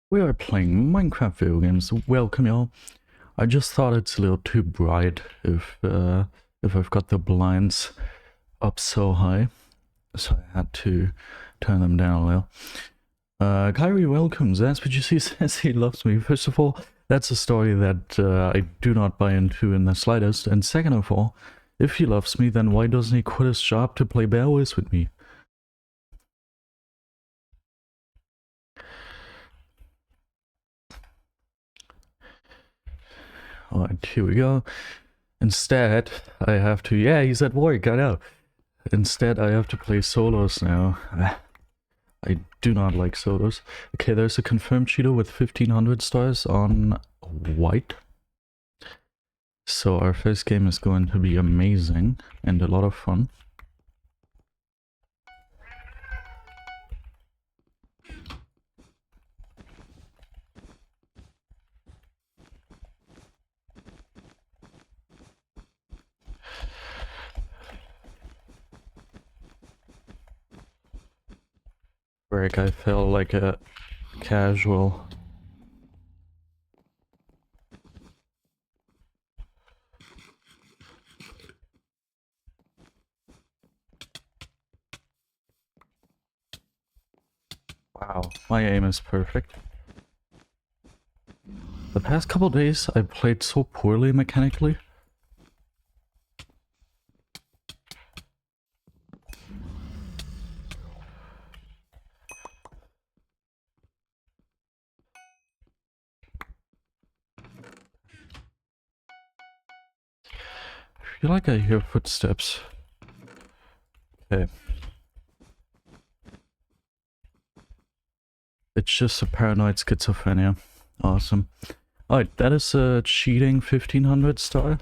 We are playing Minecraft video games. Welcome, y'all. I just thought it's a little too bright if I've got the blinds up so high, so I had to turn them down a little. Kyrie welcomes. SPGC says he loves me. First of all, that's a story that I do not buy into in the slightest. And second of all, if he loves me, then why doesn't he quit his job to play BedWars with me? Alright, here we go. Instead, I have to... Yeah, he's at work, I know. Instead, I have to play solos now. I do not like solos. Okay, there's a confirmed cheater with 1500 stars on white. So our first game is going to be amazing and a lot of fun. Frick, I felt like a casual. Wow, my aim is perfect. The past couple days I played so poorly mechanically. I feel like I hear footsteps. Okay. It's just a paranoid schizophrenia. Awesome. Alright, that is a cheating 1500 star.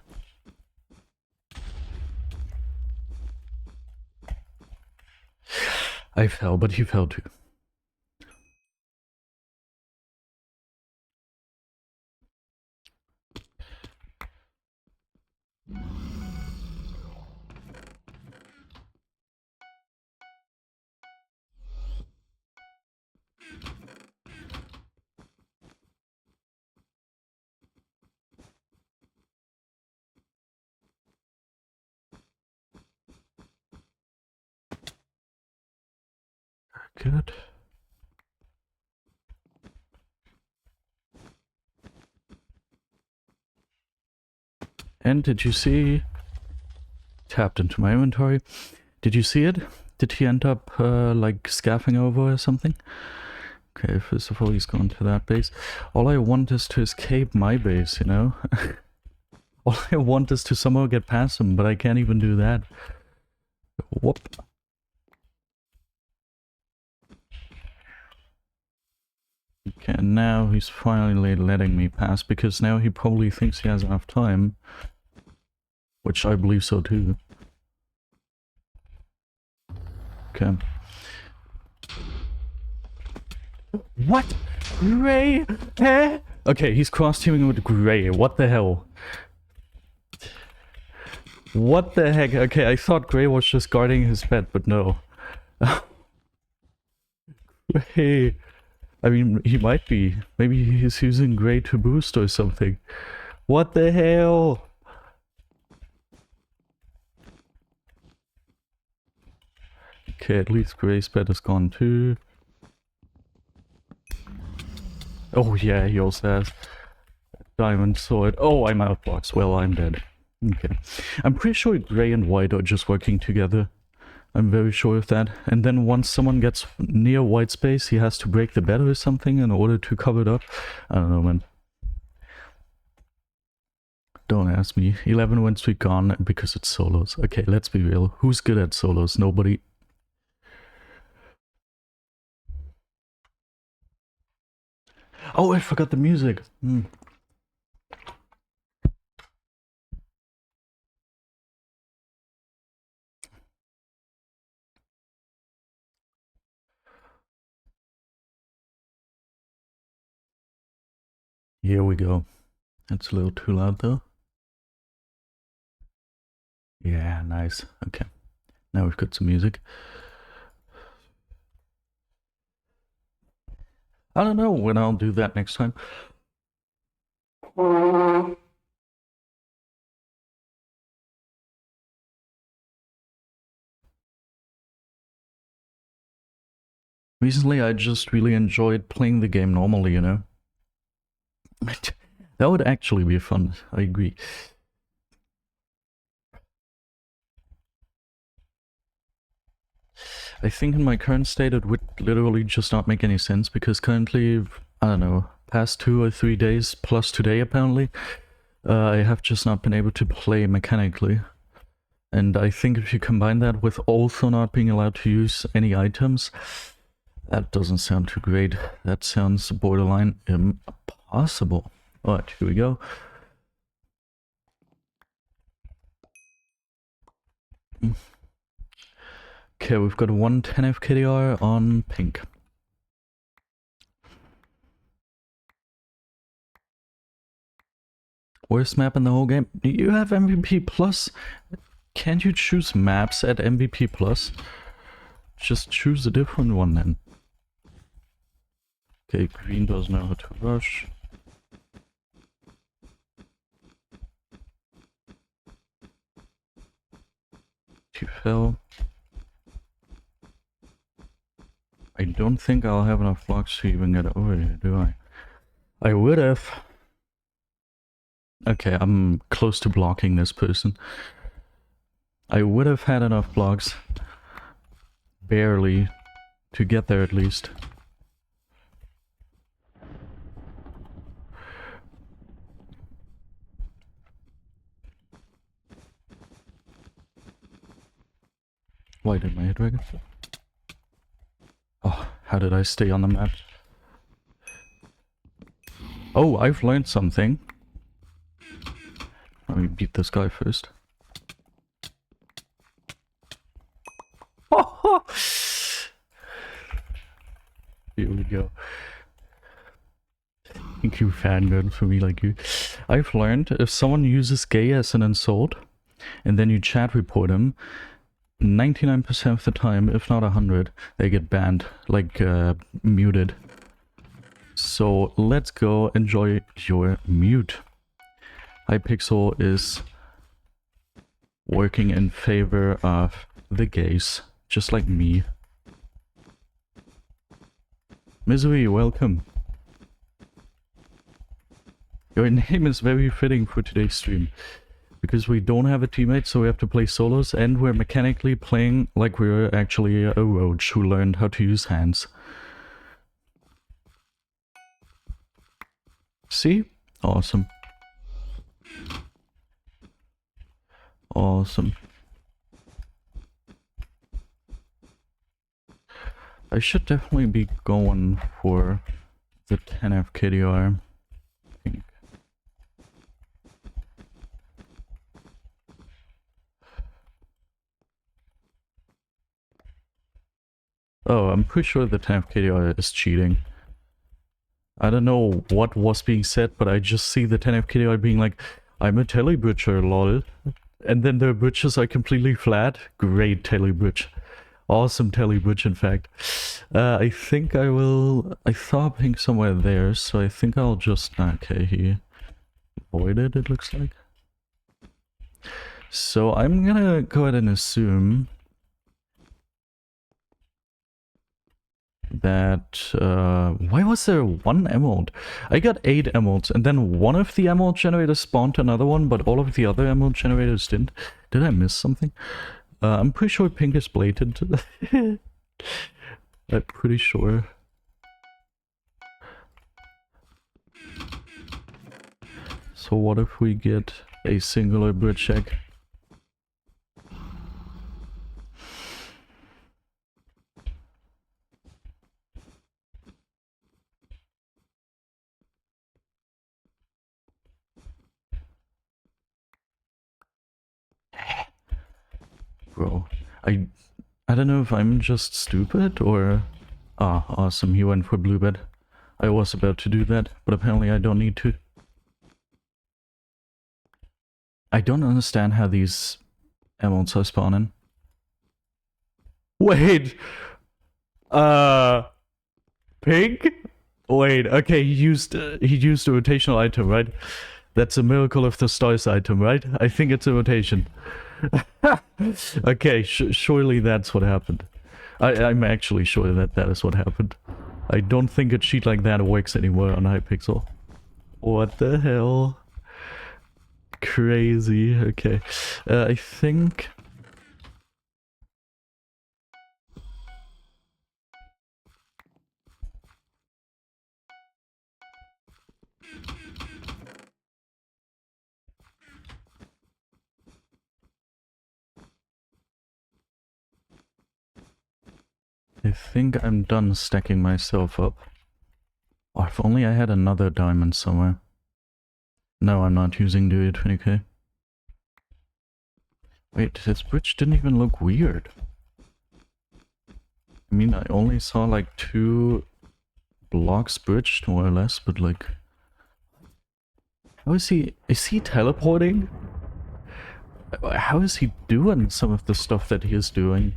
I fell, but he fell too. Good. And did you see... Tapped into my inventory. Did you see it? Did he end up, like, scaffing over or something? Okay, first of all, he's going to that base. All I want is to escape my base, you know? All I want is to somehow get past him, but I can't even do that. Whoop. Okay, now he's finally letting me pass, because now he probably thinks he has enough time. Which I believe so too. Okay. What? Gray? Eh? Okay, he's cross-teaming with Gray. What the hell? What the heck? Okay, I thought Gray was just guarding his pet, but no. Gray. I mean, he might be. Maybe he's using Gray to boost or something. What the hell? Okay, at least Gray's pet is gone too. Oh yeah, he also has diamond sword. Oh, I'm outboxed. Well, I'm dead. Okay. I'm pretty sure Gray and White are just working together. I'm very sure of that. And then once someone gets near white space, he has to break the bed or something in order to cover it up. I don't know, man. Don't ask me. 11 win streak gone because it's solos. Okay, let's be real. Who's good at solos? Nobody. Oh, I forgot the music. Here we go. That's a little too loud though. Yeah, nice. Okay. Now we've got some music. I don't know when I'll do that next time. Recently, I just really enjoyed playing the game normally, you know? That would actually be fun, I agree. I think in my current state it would literally just not make any sense, because currently, I don't know, past 2 or 3 days, plus today apparently, I have just not been able to play mechanically. And I think if you combine that with also not being allowed to use any items, that doesn't sound too great. That sounds borderline impossible. Alright, here we go. Okay, we've got 110 FKDR on pink. Worst map in the whole game? Do you have MVP Plus? Can't you choose maps at MVP Plus? Just choose a different one then. Okay, green doesn't know how to rush. She fell. I don't think I'll have enough blocks to even get over here, do I? I would have. Okay, I'm close to blocking this person. I would have had enough blocks. Barely. To get there at least. Why did my head drag? Oh, how did I stay on the map? Oh, I've learned something. Let me beat this guy first. Here we go. Thank you, fangirl, for me like you. I've learned if someone uses gay as an insult, and then you chat report him, 99% of the time, if not 100, they get banned, like muted. So let's go enjoy your mute. Hypixel is working in favor of the gays, just like me. Misery, welcome. Your name is very fitting for today's stream. Because we don't have a teammate, so we have to play solos, and we're mechanically playing like we're actually a roach who learned how to use hands. See? Awesome. Awesome. I should definitely be going for the 10 FKDR. I think. Oh, I'm pretty sure the 10 FKDR is cheating. I don't know what was being said, but I just see the 10 FKDR being like, I'm a telebutcher, lol. And then the butchers are completely flat. Great telebutch. Awesome telebutch, in fact. I think I will... I saw pink somewhere there, so I think I'll just... Okay, he avoided, it looks like. So I'm gonna go ahead and assume that why was there one emerald? I got 8 emeralds, and then one of the emerald generators spawned another one, but all of the other emerald generators didn't. Did I miss something? I'm pretty sure pink is blatant. I'm pretty sure. So what if we get a singular bridge check? Bro, I don't know if I'm just stupid or... Ah, awesome, he went for blue bed. I was about to do that, but apparently I don't need to. I don't understand how these emeralds are spawning. Wait! Pink? Wait, okay, he used a rotational item, right? That's a Miracle of the Stars item, right? I think it's a rotation. Okay, surely that's what happened. I'm actually sure that that is what happened. I don't think a cheat like that works anymore on Hypixel. What the hell? Crazy. Okay. I think... I think I'm done stacking myself up. Oh, if only I had another diamond somewhere. No, I'm not using the 20k. Wait, this bridge didn't even look weird. I mean, I only saw like 2 blocks bridged, more or less, but like... How is he... Is he teleporting? How is he doing some of the stuff that he is doing?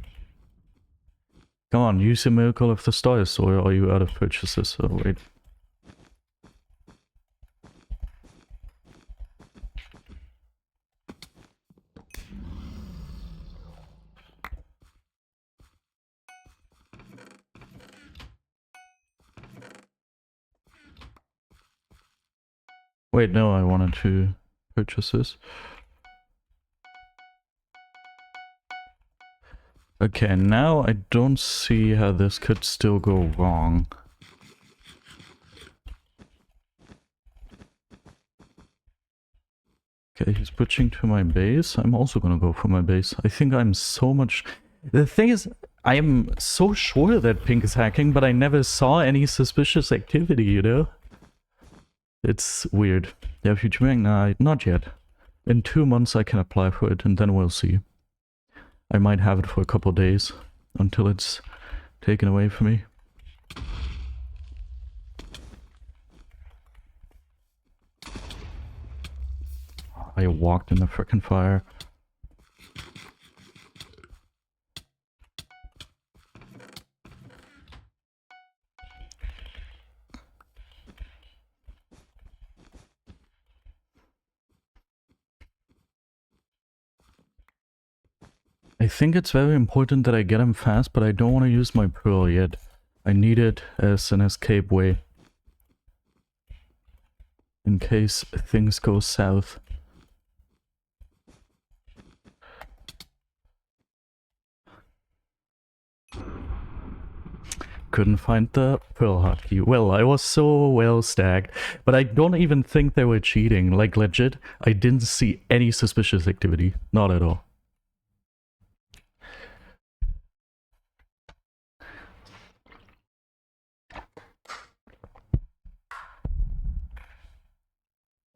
Come on, use a Miracle of the Stars, or are you out of purchases? Oh, wait. Wait, no, I wanted to purchase this. Okay, now I don't see how this could still go wrong. Okay, he's switching to my base. I'm also gonna go for my base. I think I'm so much... The thing is, I am so sure that Pink is hacking, but I never saw any suspicious activity, you know? It's weird. Yeah, future bank? Nah, not yet. In 2 months I can apply for it, and then we'll see. I might have it for a couple days, until it's taken away from me. I walked in the frickin' fire. I think it's very important that I get him fast, but I don't want to use my pearl yet. I need it as an escape way. In case things go south. Couldn't find the pearl hotkey. Well, I was so well stacked, but I don't even think they were cheating. Like, legit, I didn't see any suspicious activity. Not at all.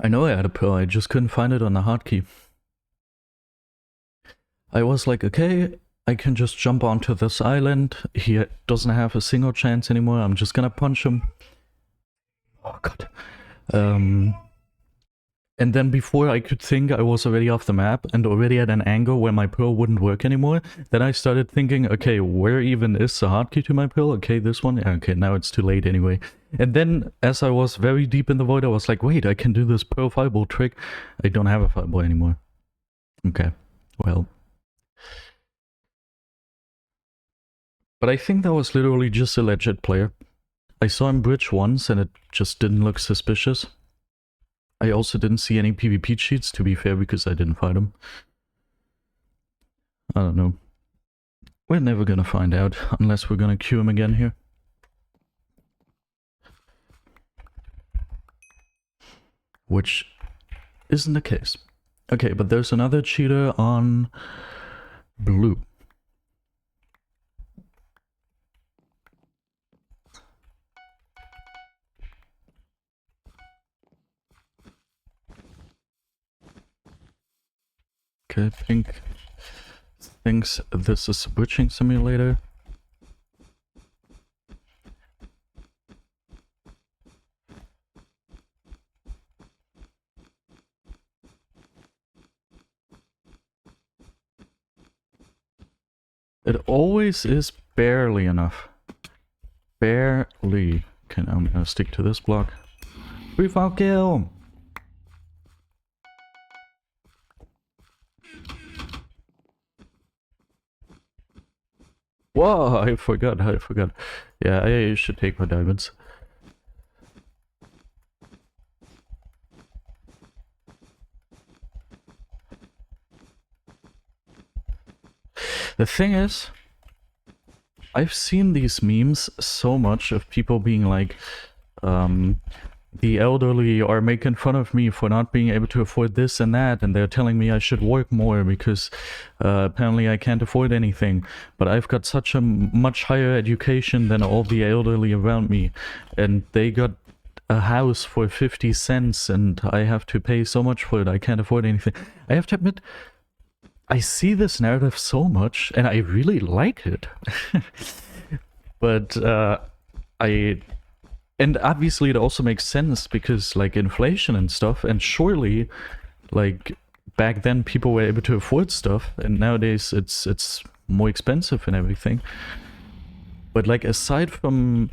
I know I had a pearl, I just couldn't find it on the hotkey. I was like, okay, I can just jump onto this island. He doesn't have a single chance anymore. I'm just gonna punch him. Oh god. And then before I could think, I was already off the map and already at an angle where my pearl wouldn't work anymore. Then I started thinking, okay, where even is the hotkey to my pearl? Okay, this one? Okay, now it's too late anyway. And then, as I was very deep in the void, I was like, wait, I can do this pearl fireball trick. I don't have a fireball anymore. Okay, well. But I think that was literally just a legit player. I saw him bridge once and it just didn't look suspicious. I also didn't see any PvP cheats, to be fair, because I didn't fight him. I don't know. We're never gonna find out, unless we're gonna queue him again here. Which isn't the case. Okay, but there's another cheater on blue. Okay, Pink thinks this is a bridging simulator. It always is barely enough. Barely. Okay, now I'm gonna stick to this block. Free-fire kill! Whoa, I forgot. Yeah, I should take my diamonds. The thing is, I've seen these memes so much of people being like, the elderly are making fun of me for not being able to afford this and that, and they're telling me I should work more because apparently I can't afford anything. But I've got such a much higher education than all the elderly around me, and they got a house for 50 cents and I have to pay so much for it, I can't afford anything. I have to admit, I see this narrative so much and I really like it. But and obviously it also makes sense because like inflation and stuff, and surely like back then people were able to afford stuff and nowadays it's more expensive and everything. But like aside from,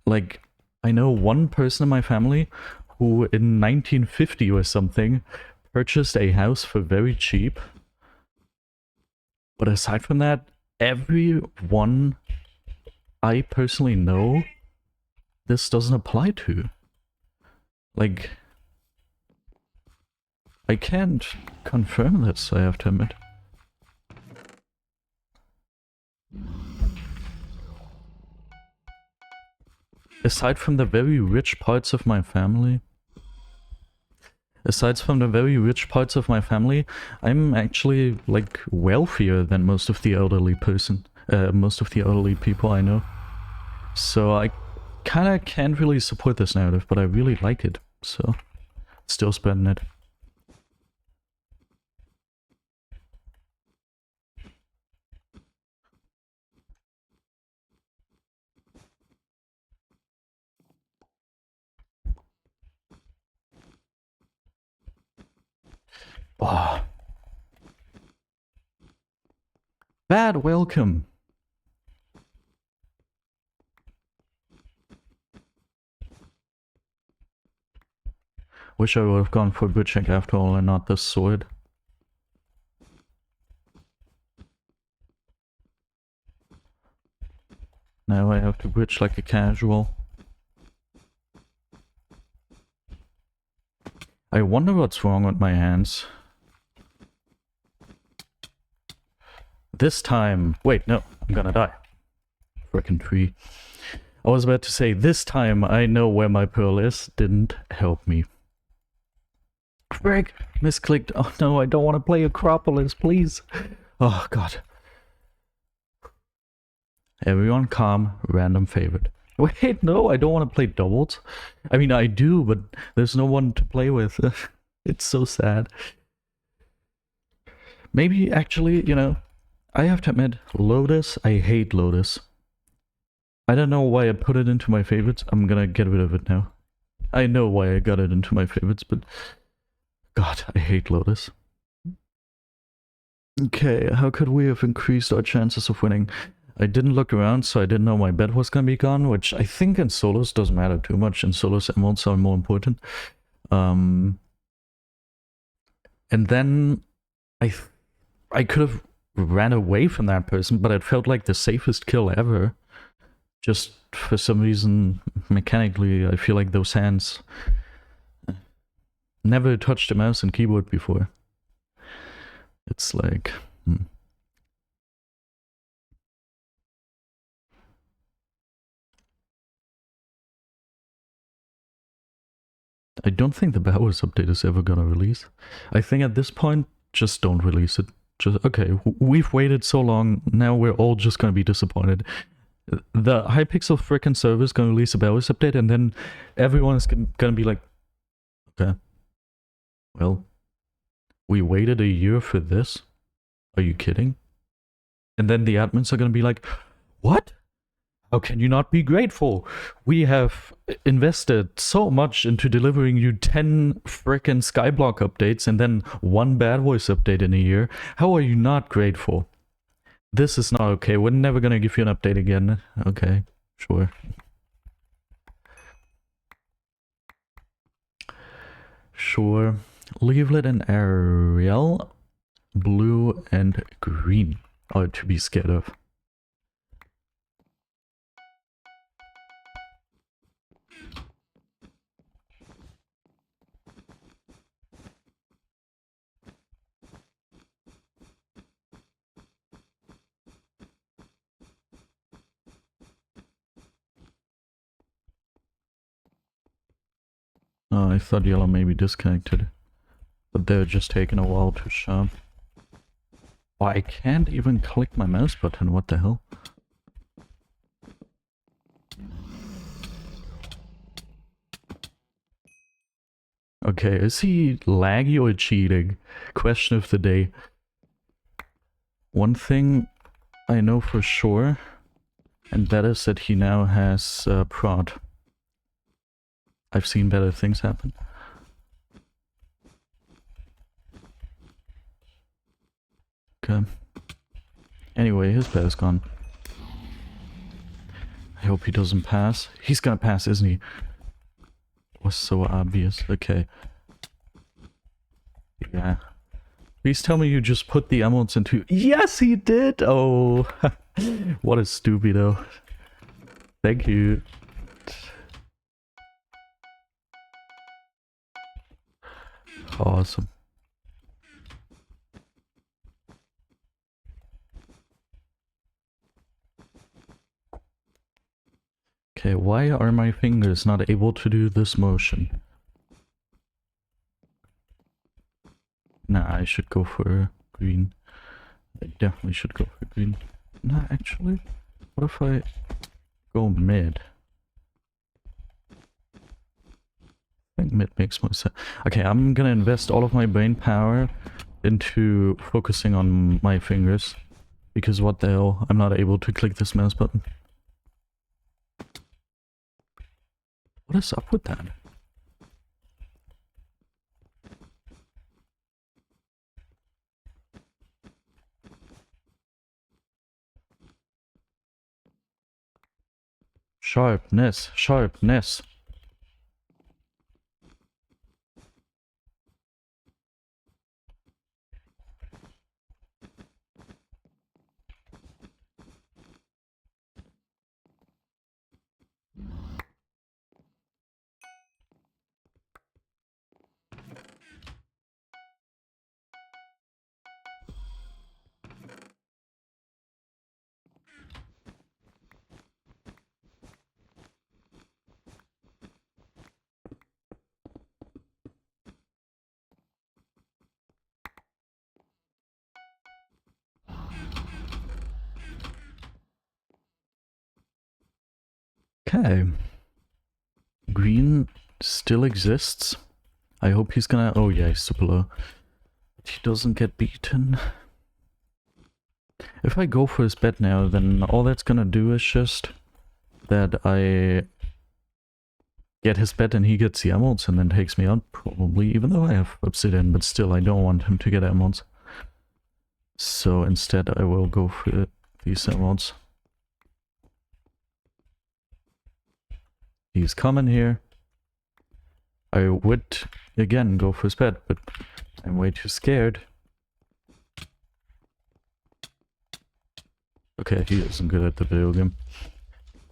like, I know one person in my family who in 1950 or something purchased a house for very cheap. But aside from that, everyone I personally know, this doesn't apply to. Like, I can't confirm this, I have to admit. Aside from the very rich parts of my family, I'm actually like wealthier than most of the elderly people I know. So I kinda can't really support this narrative, but I really like it, so still spreading it. Oh. Bad welcome. Wish I would have gone for good check after all and not this sword. Now I have to bridge like a casual. I wonder what's wrong with my hands. This time... Wait, no, I'm gonna die. Frickin' tree. I was about to say, this time I know where my pearl is. Didn't help me. Frick! Misclicked. Oh no, I don't want to play Acropolis, please. Oh god. Everyone calm, random favorite. Wait, no, I don't want to play doubles. I mean, I do, but there's no one to play with. It's so sad. Maybe, actually, you know, I have to admit, Lotus, I hate Lotus. I don't know why I put it into my favorites. I'm gonna get rid of it now. I know why I got it into my favorites, but... God, I hate Lotus. Okay, how could we have increased our chances of winning? I didn't look around, so I didn't know my bed was gonna be gone, which I think in solos doesn't matter too much. In solos, emeralds are more important. And then I could have ran away from that person, but it felt like the safest kill ever. Just for some reason, mechanically, I feel like those hands never touched a mouse and keyboard before. It's like... I don't think the BedWars update is ever gonna release. I think at this point, just don't release it. Just, okay, we've waited so long, now we're all just gonna be disappointed. The Hypixel frickin' server is gonna release a BedWars update, and then everyone is gonna be like, okay, well, we waited a year for this? Are you kidding? And then the admins are gonna be like, what? How can you not be grateful? We have invested so much into delivering you 10 frickin' Skyblock updates and then one BedWars update in a year. How are you not grateful? This is not okay. We're never gonna give you an update again. Okay, sure. sure. Leaflet and Ariel, blue and green are to be scared of. Oh, I thought yellow may be disconnected. But they're just taking a while to sharp. Oh, I can't even click my mouse button, what the hell? Okay, is he laggy or cheating? Question of the day. One thing I know for sure, and that is that he now has prod. I've seen better things happen. Okay. Anyway, his bed is gone. I hope he doesn't pass. He's gonna pass, isn't he? It was so obvious. Okay. Yeah. Please tell me you just put the emeralds into... Yes, he did! Oh, what a stupido. Thank you. Awesome. Okay, why are my fingers not able to do this motion? Nah, I should go for green. I definitely should go for green. Nah, actually, what if I go mid? I think mid makes more sense. Okay, I'm gonna invest all of my brain power into focusing on my fingers. Because what the hell, I'm not able to click this mouse button. What is up with that? Sharpness, sharpness. Okay. Green still exists. I hope he's gonna... Oh yeah, he's super low. But he doesn't get beaten. If I go for his bet now, then all that's gonna do is just that I get his bet and he gets the emeralds and then takes me out, probably, even though I have obsidian, but still I don't want him to get emeralds. So instead I will go for these emeralds. He's coming here. I would again go for his bet, but I'm way too scared. Okay, he isn't good at the video game.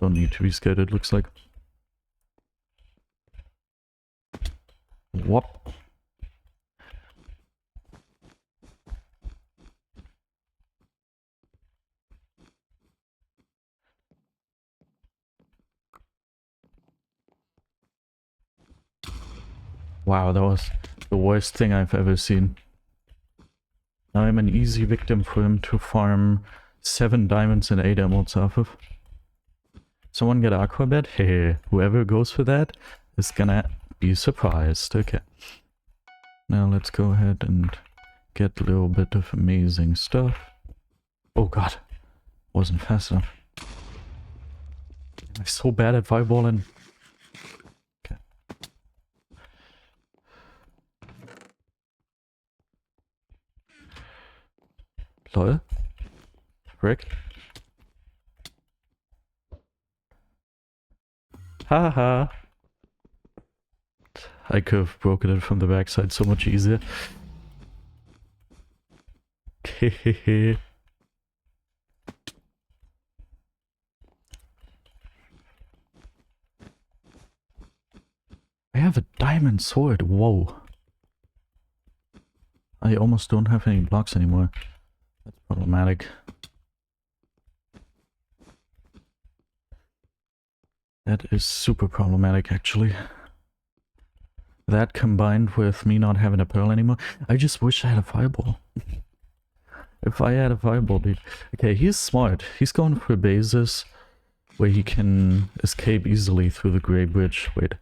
Don't need to be scared, it looks like. Whoop. Wow, that was the worst thing I've ever seen. Now I'm an easy victim for him to farm 7 diamonds and 8 emeralds off of. Someone get Aquabet? Hey, whoever goes for that is gonna be surprised. Okay. Now let's go ahead and get a little bit of amazing stuff. Oh god. Wasn't fast enough. I'm so bad at fireballing. Okay. Lol. Frick. Haha. I could have broken it from the backside so much easier. I have a diamond sword, whoa. I almost don't have any blocks anymore. That's problematic. That is super problematic, actually. That combined with me not having a pearl anymore. I just wish I had a fireball. If I had a fireball, dude. Okay, he's smart. He's going for bases where he can escape easily through the Grey Bridge. Wait.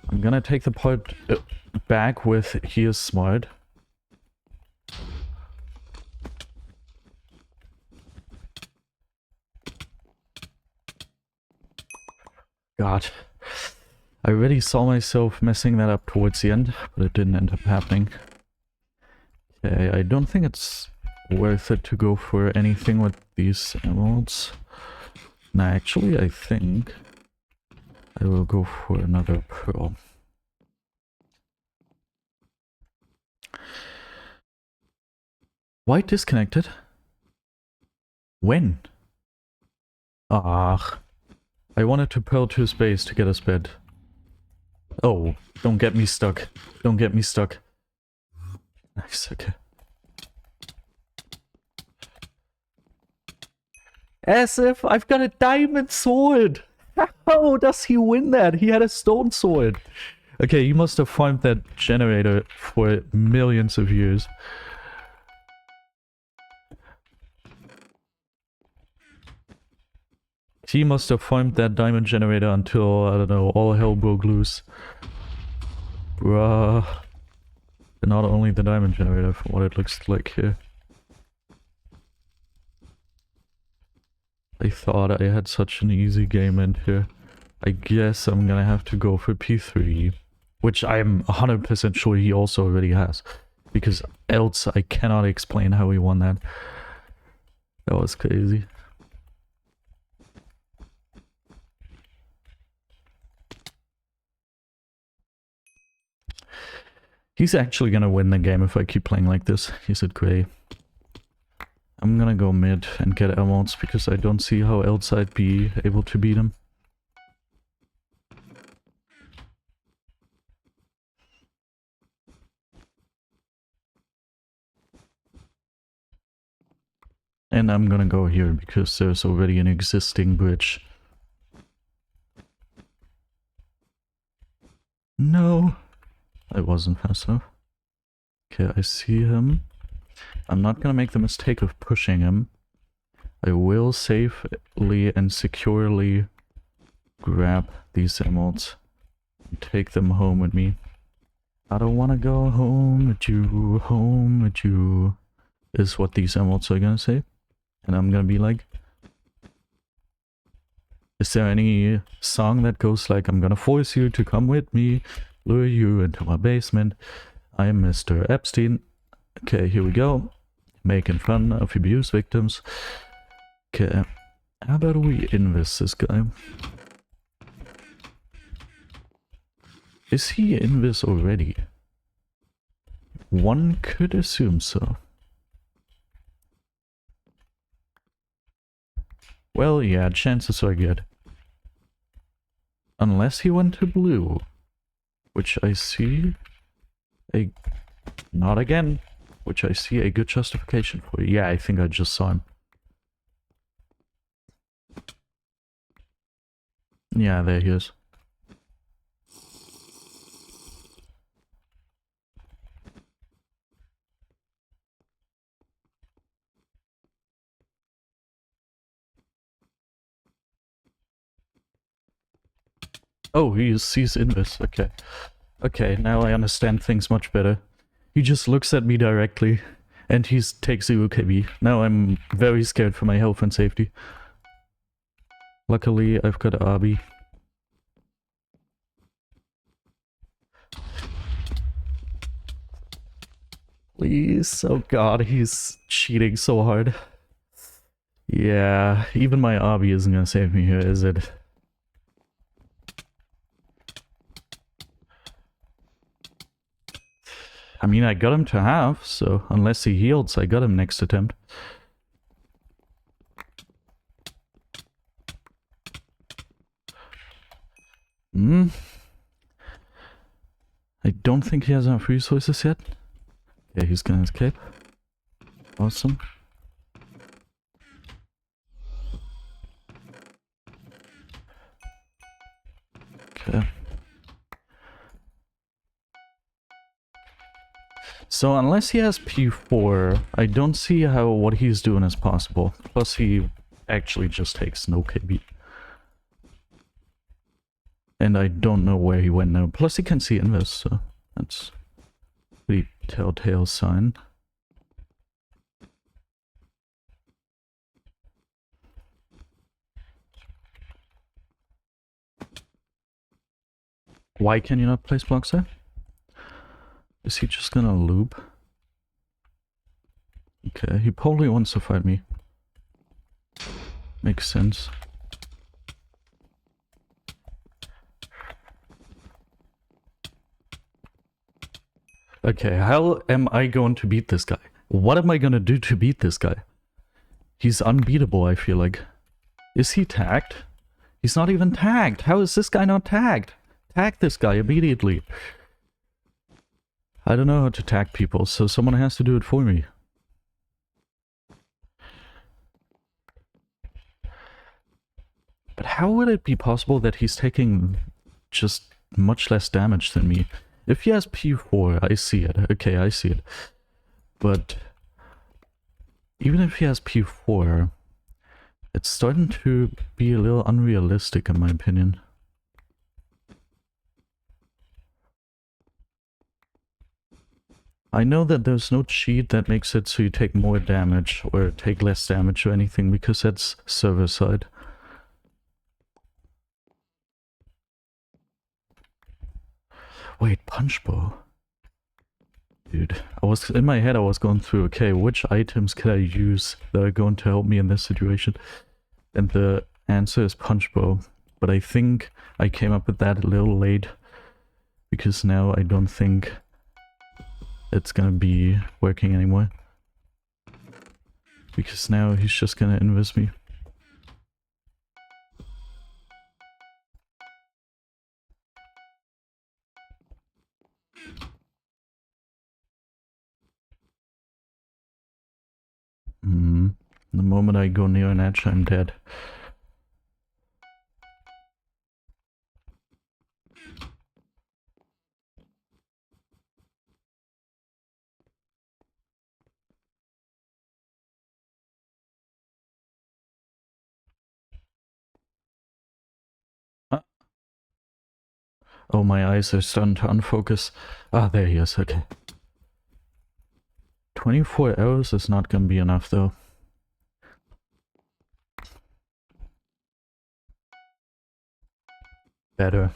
I'm gonna take the part back with he is smart. God. I already saw myself messing that up towards the end, but it didn't end up happening. Okay, I don't think it's worth it to go for anything with these emeralds. Nah, actually, I think I will go for another pearl. White disconnected? When? Ah, I wanted to pearl to his base to get us bed. Oh, don't get me stuck. Don't get me stuck. Nice, okay. As if I've got a diamond sword! How does he win that? He had a stone sword. Okay, he must have farmed that generator for millions of years. He must have farmed that diamond generator until, I don't know, all hell broke loose. Bruh. And not only the diamond generator, from what it looks like here. I thought I had such an easy game end here. I guess I'm gonna have to go for P3. Which I'm 100% sure he also already has. Because else I cannot explain how he won that. That was crazy. He's actually gonna win the game if I keep playing like this. He's at Grey. I'm gonna go mid and get emeralds because I don't see how else I'd be able to beat him. And I'm gonna go here because there's already an existing bridge. No! I wasn't fast enough. Okay, I see him. I'm not gonna make the mistake of pushing him. I will safely and securely grab these emeralds and take them home with me. I don't wanna go home with you, is what these emeralds are gonna say. And I'm gonna be like, is there any song that goes like, I'm gonna force you to come with me, lure you into my basement, I'm Mr. Epstein. Okay, here we go. Making fun of abuse victims. Okay, how about we invest this guy? Is he invis already? One could assume so. Well, yeah, chances are good. Unless he went to blue. Which I see a... Not again. Which I see a good justification for. Yeah, I think I just saw him. Yeah, there he is. Oh, he sees invis. Okay. Okay, now I understand things much better. He just looks at me directly, and he takes the UKB. Now I'm very scared for my health and safety. Luckily, I've got Abi. Please, oh god, he's cheating so hard. Yeah, even my Abi isn't gonna save me here, is it? I mean, I got him to half, so unless he heals, I got him next attempt. I don't think he has enough resources yet. Yeah, he's gonna escape. Awesome. Okay. So unless he has P4, I don't see how what he's doing is possible. Plus he actually just takes no KB. And I don't know where he went now. Plus he can see invis, so that's a pretty telltale sign. Why can you not place blocks there? Is he just gonna loop? Okay, he probably wants to fight me. Makes sense. Okay, how am I going to beat this guy? What am I gonna do to beat this guy? He's unbeatable, I feel like. Is he tagged? He's not even tagged. How is this guy not tagged? Tag this guy immediately. I don't know how to tag people, so someone has to do it for me. But how would it be possible that he's taking just much less damage than me? If he has P4, I see it. Okay, I see it. But even if he has P4, it's starting to be a little unrealistic in my opinion. I know that there's no cheat that makes it so you take more damage or take less damage or anything, because that's server side. Wait, punch bow. Dude, I was in my head, I was going through, okay, which items can I use that are going to help me in this situation? And the answer is punch bow. But I think I came up with that a little late, because now I don't think it's gonna be working anymore. Because now he's just gonna invis me. The moment I go near an edge, I'm dead. Oh, my eyes are starting to unfocus. Ah, there he is, okay. 24 arrows is not gonna be enough though. Better.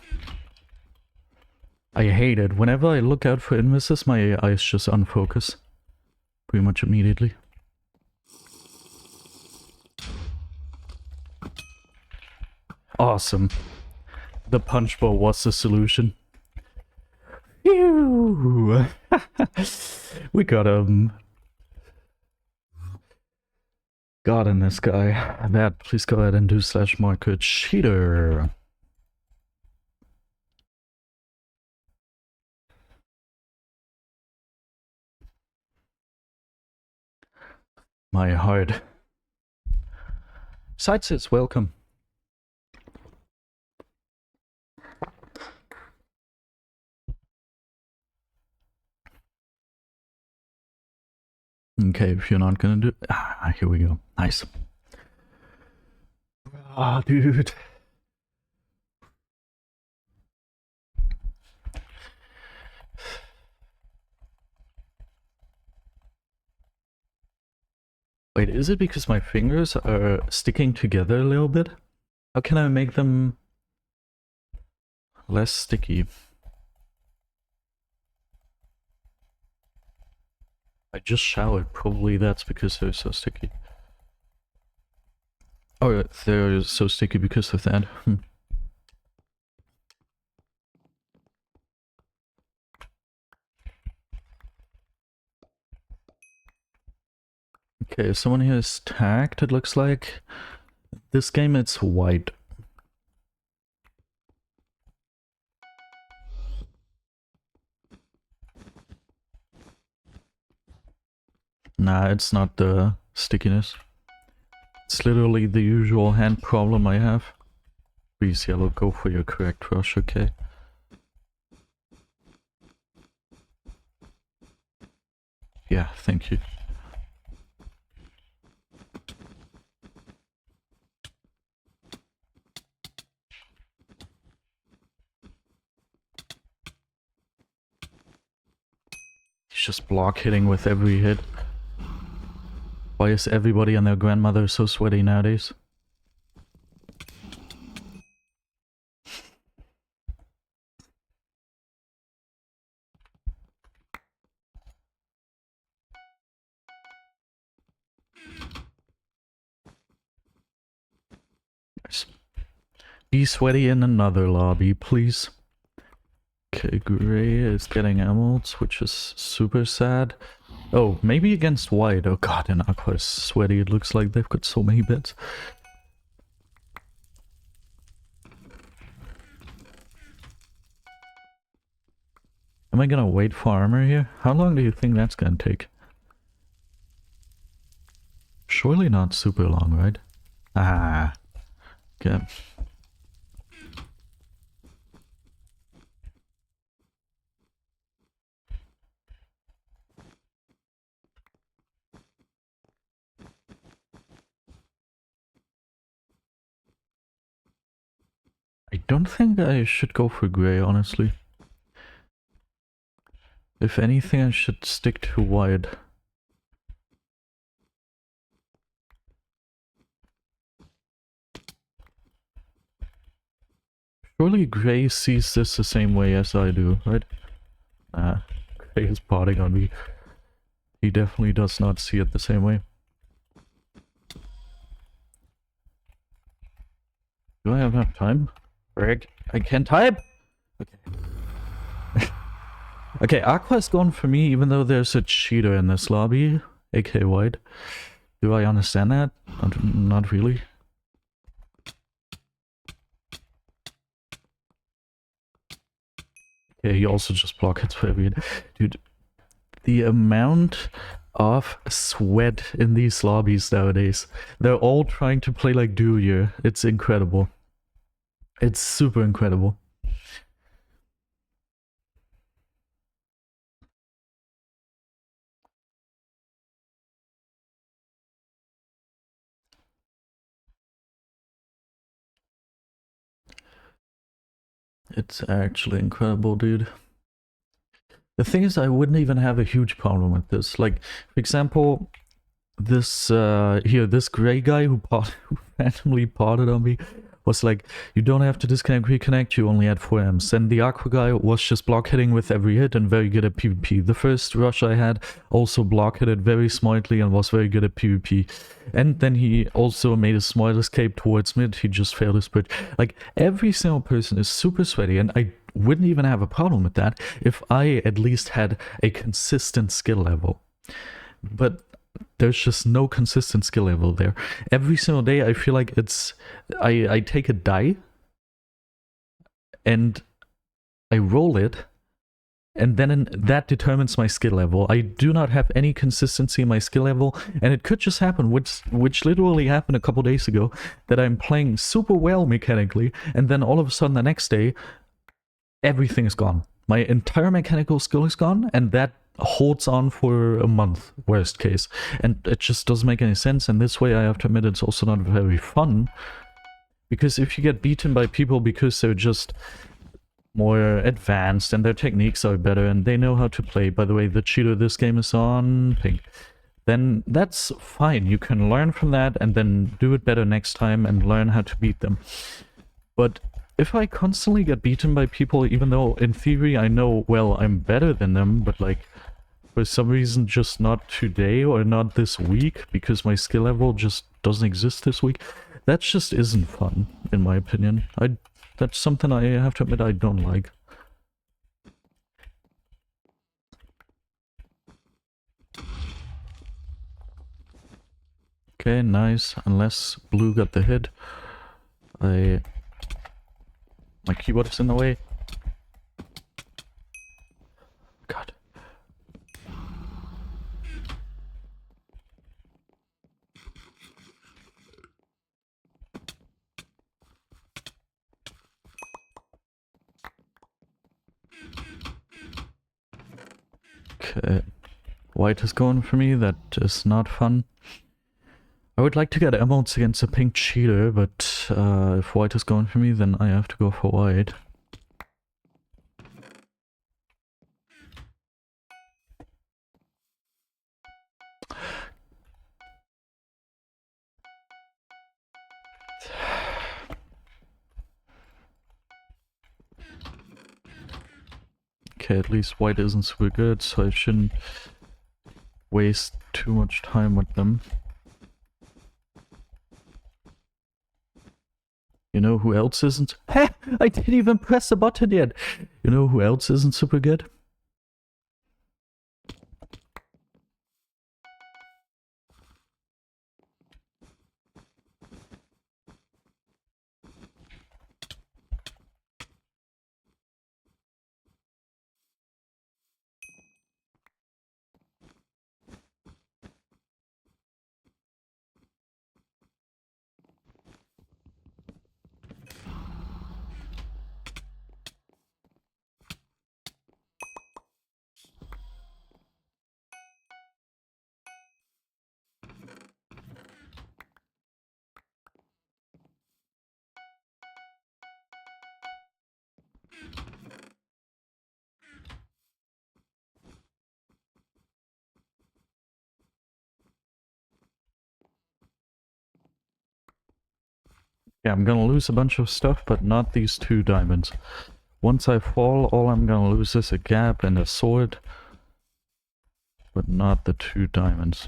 I hate it. Whenever I look out for invises, my eyes just unfocus. Pretty much immediately. Awesome. The punch bow was the solution. Phew! We got him. God in this guy. Matt, please go ahead and do /marker cheater. My heart. Sides is welcome. Okay, if you're not gonna do... Ah, here we go. Nice. Ah, dude. Wait, is it because my fingers are sticking together a little bit? How can I make them less sticky? I just showered, probably that's because they're so sticky. Oh, they're so sticky because of that. Okay, someone here is tagged, it looks like. This game, it's white. Nah, it's not the stickiness. It's literally the usual hand problem I have. Please, yellow, go for your correct rush, okay? Yeah, thank you. He's just block hitting with every hit. Why is everybody and their grandmother so sweaty nowadays? Nice. Be sweaty in another lobby, please. Okay, Gray is getting emeralds, which is super sad. Oh, maybe against white. Oh god, and Aqua is sweaty. It looks like they've got so many bits. Am I gonna wait for armor here? How long do you think that's gonna take? Surely not super long, right? Ah. Okay. I don't think I should go for Gray, honestly. If anything, I should stick to white. Surely Gray sees this the same way as I do, right? Gray is potting on me. He definitely does not see it the same way. Do I have enough time? Greg, I can't type! Okay. Okay, Aqua's gone for me even though there's a cheater in this lobby, aka White. Do I understand that? Not really. Okay, he also just block hits for every... Dude, the amount of sweat in these lobbies nowadays. They're all trying to play like Do Year. It's incredible. It's super incredible. It's actually incredible, dude. The thing is, I wouldn't even have a huge problem with this. Like, for example, this this gray guy who randomly potted on me was like, you don't have to disconnect, reconnect, you only had 4 Ms. And the Aqua guy was just block hitting with every hit and very good at PvP. The first rush I had also block hit it very smartly and was very good at PvP. And then he also made a smart escape towards mid, he just failed his bridge. Like, every single person is super sweaty, and I wouldn't even have a problem with that if I at least had a consistent skill level. But there's just no consistent skill level there. Every single day I feel like it's... I take a die and I roll it, and then that determines my skill level. I do not have any consistency in my skill level, and it could just happen, which literally happened a couple days ago, that I'm playing super well mechanically, and then all of a sudden the next day, everything is gone. My entire mechanical skill is gone, and that holds on for a month, worst case. And it just doesn't make any sense, and this way I have to admit it's also not very fun. Because if you get beaten by people because they're just more advanced and their techniques are better and they know how to play, by the way, the cheater this game is on pink, then that's fine. You can learn from that and then do it better next time and learn how to beat them. But if I constantly get beaten by people, even though in theory I know, well, I'm better than them, but like for some reason just not today or not this week because my skill level just doesn't exist this week, that just isn't fun, in my opinion. That's something I have to admit I don't like. Okay, nice. Unless blue got the hit. My keyboard is in the way. God. Okay. White is going for me. That is not fun. I would like to get emotes against a pink cheater, but if white is going for me, then I have to go for white. Okay, at least white isn't super good, so I shouldn't waste too much time with them. You know who else isn't? Heh! I didn't even press the button yet! You know who else isn't super good? Yeah, I'm gonna lose a bunch of stuff, but not these 2 diamonds. Once I fall, all I'm gonna lose is a gap and a sword, but not the 2 diamonds.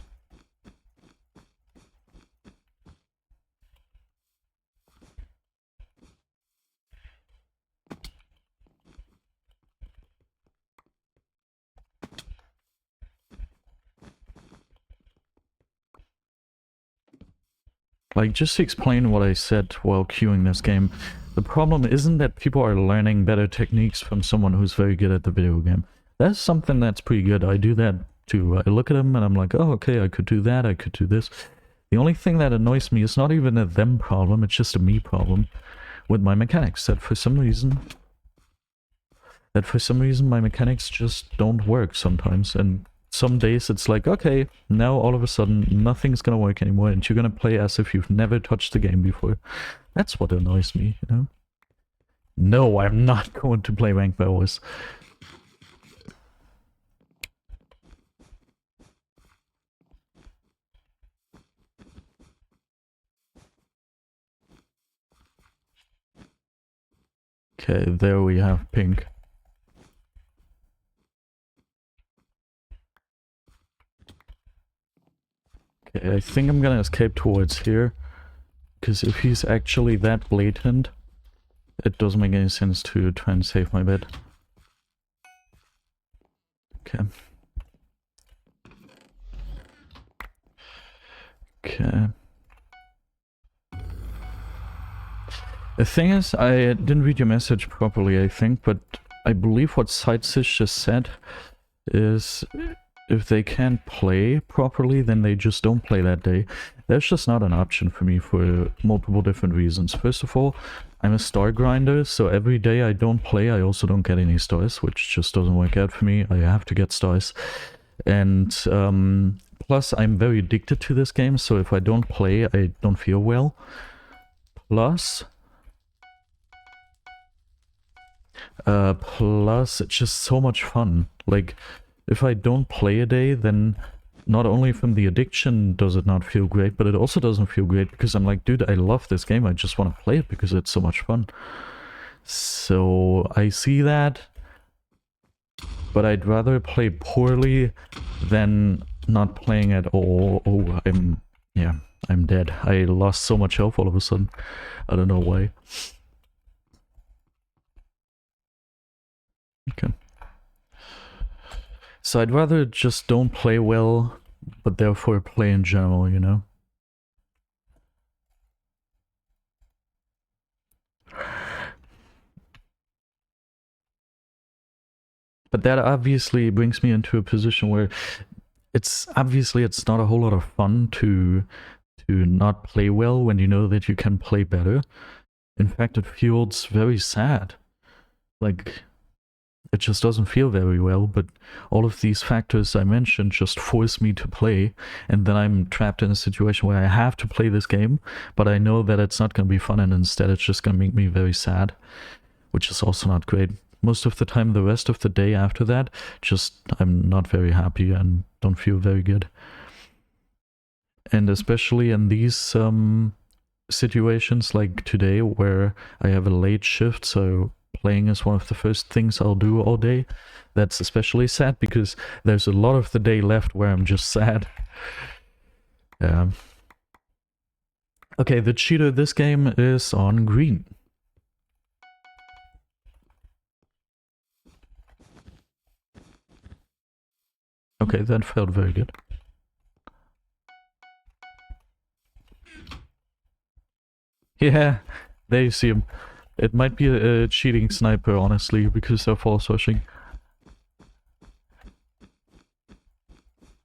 Like, just to explain what I said while queuing this game, the problem isn't that people are learning better techniques from someone who's very good at the video game. That's something that's pretty good. I do that too. I look at them and I'm like, oh, okay, I could do that, I could do this. The only thing that annoys me is not even a them problem, it's just a me problem with my mechanics, that for some reason my mechanics just don't work sometimes, and some days it's like, okay, now all of a sudden nothing's gonna work anymore and you're gonna play as if you've never touched the game before. That's what annoys me, you know? No, I'm not going to play ranked BedWars. Okay, there we have pink. Okay, I think I'm gonna escape towards here, because if he's actually that blatant, it doesn't make any sense to try and save my bed. Okay. Okay. The thing is, I didn't read your message properly, I think, but I believe what SideSys just said is if they can't play properly, then they just don't play that day. That's just not an option for me for multiple different reasons. First of all, I'm a star grinder, so every day I don't play, I also don't get any stars, which just doesn't work out for me. I have to get stars. And plus, I'm very addicted to this game, so if I don't play, I don't feel well. Plus, it's just so much fun. Like, if I don't play a day, then not only from the addiction does it not feel great, but it also doesn't feel great because I'm like, dude, I love this game, I just want to play it because it's so much fun. So I see that, but I'd rather play poorly than not playing at all. Oh, I'm dead. I lost so much health all of a sudden. I don't know why. Okay. So I'd rather just don't play well, but therefore play in general, you know? But that obviously brings me into a position where it's not a whole lot of fun to not play well when you know that you can play better. In fact, it feels very sad. Like, it just doesn't feel very well, but all of these factors I mentioned just force me to play, and then I'm trapped in a situation where I have to play this game, but I know that it's not going to be fun, and instead it's just going to make me very sad, which is also not great. Most of the time, the rest of the day after that, just I'm not very happy and don't feel very good. And especially in these situations like today where I have a late shift, so playing is one of the first things I'll do all day. That's especially sad because there's a lot of the day left where I'm just sad. Okay, the cheater this game is on green. Okay, that felt very good. Yeah, there you see him. It might be a cheating sniper, honestly, because they're false rushing.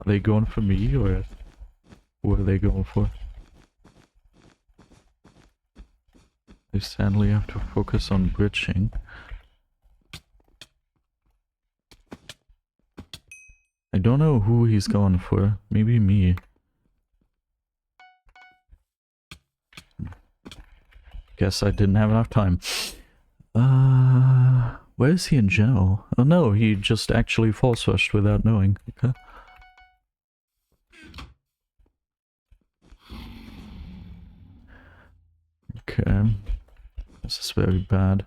Are they going for me, or who are they going for? They sadly have to focus on bridging. I don't know who he's going for. Maybe me. Guess I didn't have enough time. Where is he in general? Oh no, he just actually false rushed without knowing. Okay. Okay. This is very bad.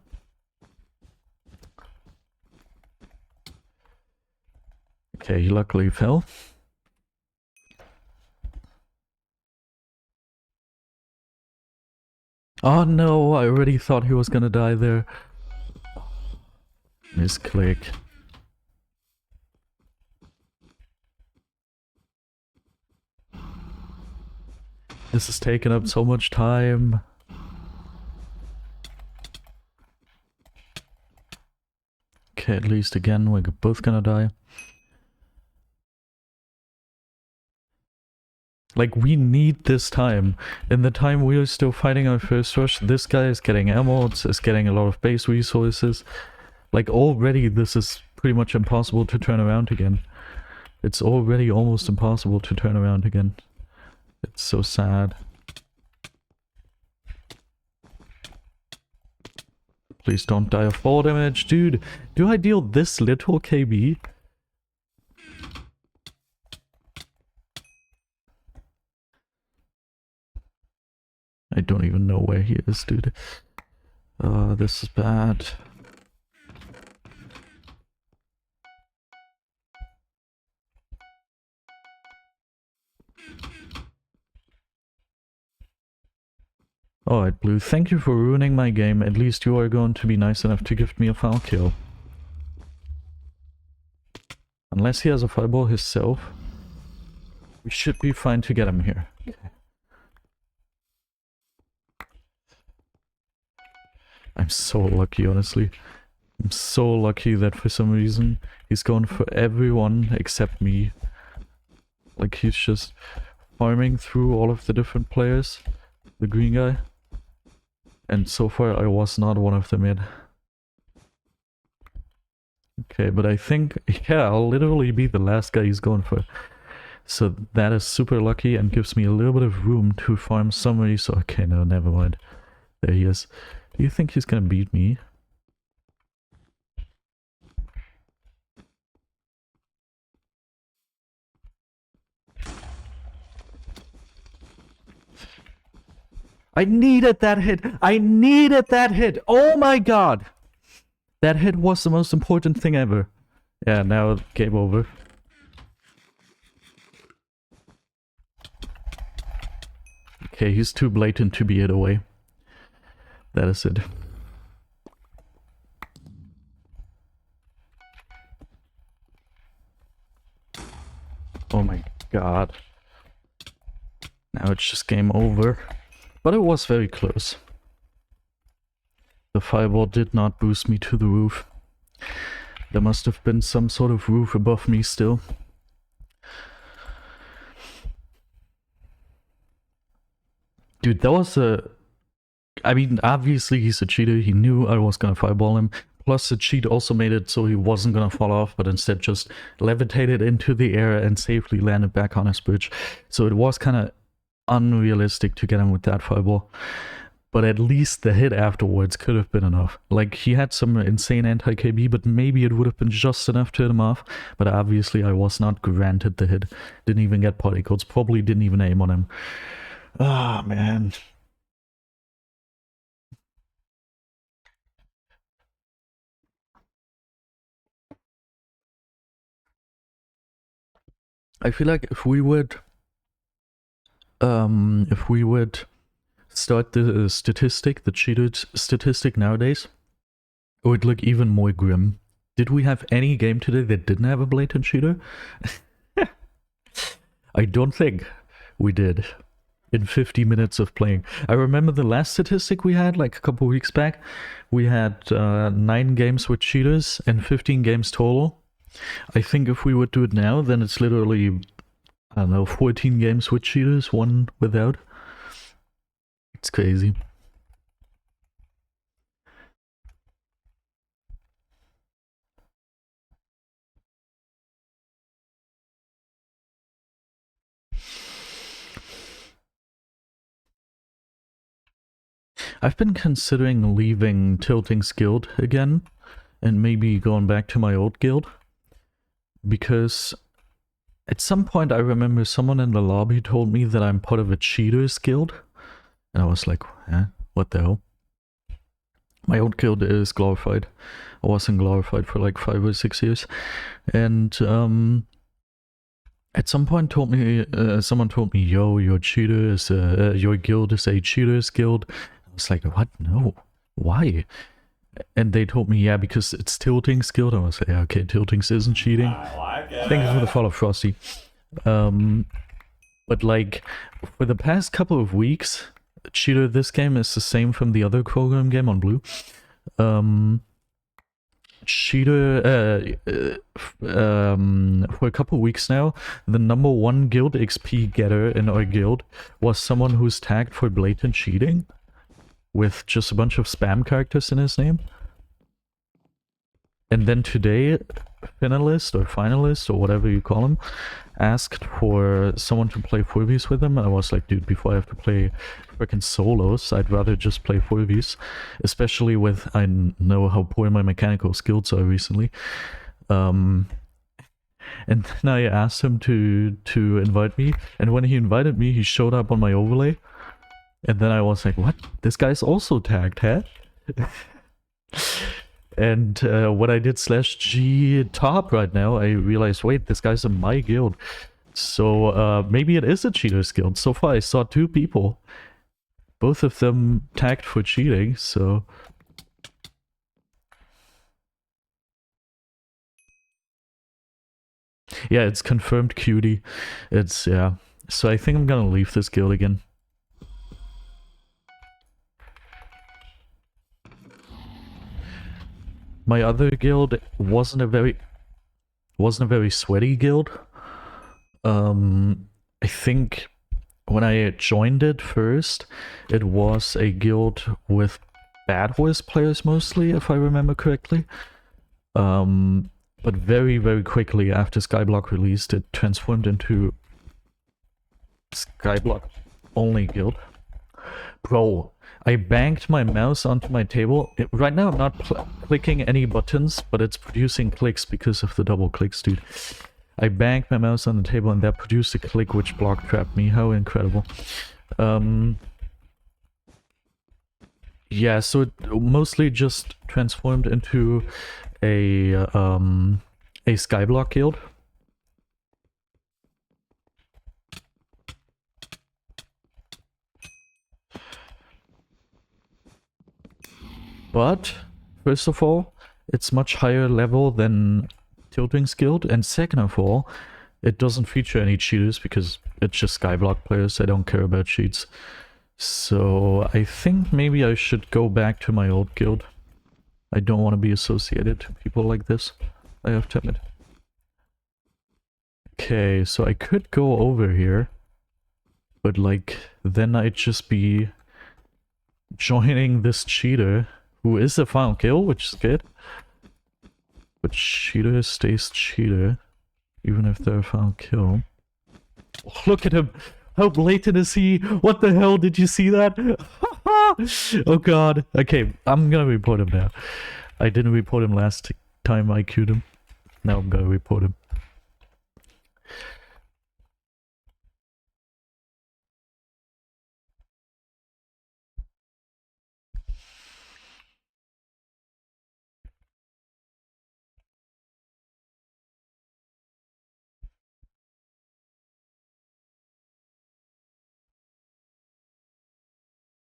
Okay, he luckily fell. Oh no, I already thought he was gonna die there. Misclick. This is taking up so much time. Okay, at least again, we're both gonna die. Like, we need this time. In the time we are still fighting our first rush, this guy is getting emeralds, is getting a lot of base resources. Like, already this is pretty much impossible to turn around again. It's already almost impossible to turn around again. It's so sad. Please don't die of fall damage. Dude, do I deal this little KB? I don't even know where he is, dude. This is bad. Alright, Blue, thank you for ruining my game. At least you are going to be nice enough to give me a foul kill. Unless he has a fireball himself, we should be fine to get him here. Okay. I'm so lucky, honestly. I'm so lucky that for some reason he's going for everyone except me. Like, he's just farming through all of the different players. The green guy. And so far I was not one of the mid. Okay, but I think, yeah, I'll literally be the last guy he's going for. So that is super lucky and gives me a little bit of room to farm some resources. Okay, no, never mind. There he is. Do you think he's gonna beat me? I needed that hit! I needed that hit! Oh my god! That hit was the most important thing ever. Yeah, now game over. Okay, he's too blatant to be hit away. That is it. Oh my god. Now it's just game over. But it was very close. The fireball did not boost me to the roof. There must have been some sort of roof above me still. Dude, that was a... I mean, obviously he's a cheater. He knew I was gonna fireball him. Plus the cheat also made it so he wasn't gonna fall off, but instead just levitated into the air and safely landed back on his bridge. So it was kind of unrealistic to get him with that fireball. But at least the hit afterwards could have been enough. Like, he had some insane anti-KB, but maybe it would have been just enough to hit him off. But obviously I was not granted the hit. Didn't even get party codes. Probably didn't even aim on him. Ah, man. I feel like if we would start the statistic, the cheated statistic nowadays, it would look even more grim. Did we have any game today that didn't have a blatant cheater? I don't think we did. In 50 minutes of playing. I remember the last statistic we had, like a couple weeks back, we had 9 games with cheaters and 15 games total. I think if we would do it now, then it's literally, I don't know, 14 games with cheaters, 1 without. It's crazy. I've been considering leaving Tilting's guild again, and maybe going back to my old guild, because at some point I remember someone in the lobby told me that I'm part of a cheaters guild, and I was like, what the hell? My old guild is glorified. I wasn't glorified for like 5 or 6 years, and at some point someone told me, yo, your cheater is your guild is a cheaters guild. I was like, what? No, why? And they told me, yeah, because it's Tilting's guild. I was like, yeah, okay, Tilting's isn't cheating. Thank you for the follow, Frosty. But like, for the past couple of weeks, cheater this game is the same from the other program game on Blue. Cheater, for a couple weeks now, the #1 guild XP getter in our guild was someone who's tagged for blatant cheating with just a bunch of spam characters in his name. And then today, finalist or whatever you call him, asked for someone to play 4vs with him, and I was like, dude, before I have to play freaking solos, I'd rather just play 4vs, especially with, I know how poor my mechanical skills are recently. And then I asked him to invite me, and when he invited me, he showed up on my overlay, and then I was like, what? This guy's also tagged, huh? And when I did /G top right now, I realized, wait, this guy's in my guild. So maybe it is a cheaters guild. So far I saw 2 people. Both of them tagged for cheating, so... Yeah, it's confirmed cutie. It's, yeah. So I think I'm gonna leave this guild again. My other guild wasn't a very sweaty guild. I think when I joined it first, it was a guild with BedWars players mostly, if I remember correctly. But very, very quickly after Skyblock released, it transformed into Skyblock only guild. Bro, I banged my mouse onto my table. Right now I'm not clicking any buttons, but it's producing clicks because of the double clicks, dude. I banged my mouse on the table and that produced a click which block trapped me. How incredible. Yeah, so it mostly just transformed into a Skyblock guild. But, first of all, it's much higher level than Tilting's guild, and second of all, it doesn't feature any cheaters because it's just Skyblock players. I don't care about cheats. So I think maybe I should go back to my old guild. I don't want to be associated to people like this. I have to admit. Okay, so I could go over here, but like, then I'd just be joining this cheater, who is the final kill, which is good. But cheater stays cheater, even if they're a final kill. Oh, look at him! How blatant is he? What the hell, did you see that? Oh god. Okay, I'm gonna report him now. I didn't report him last time I queued him. Now I'm gonna report him.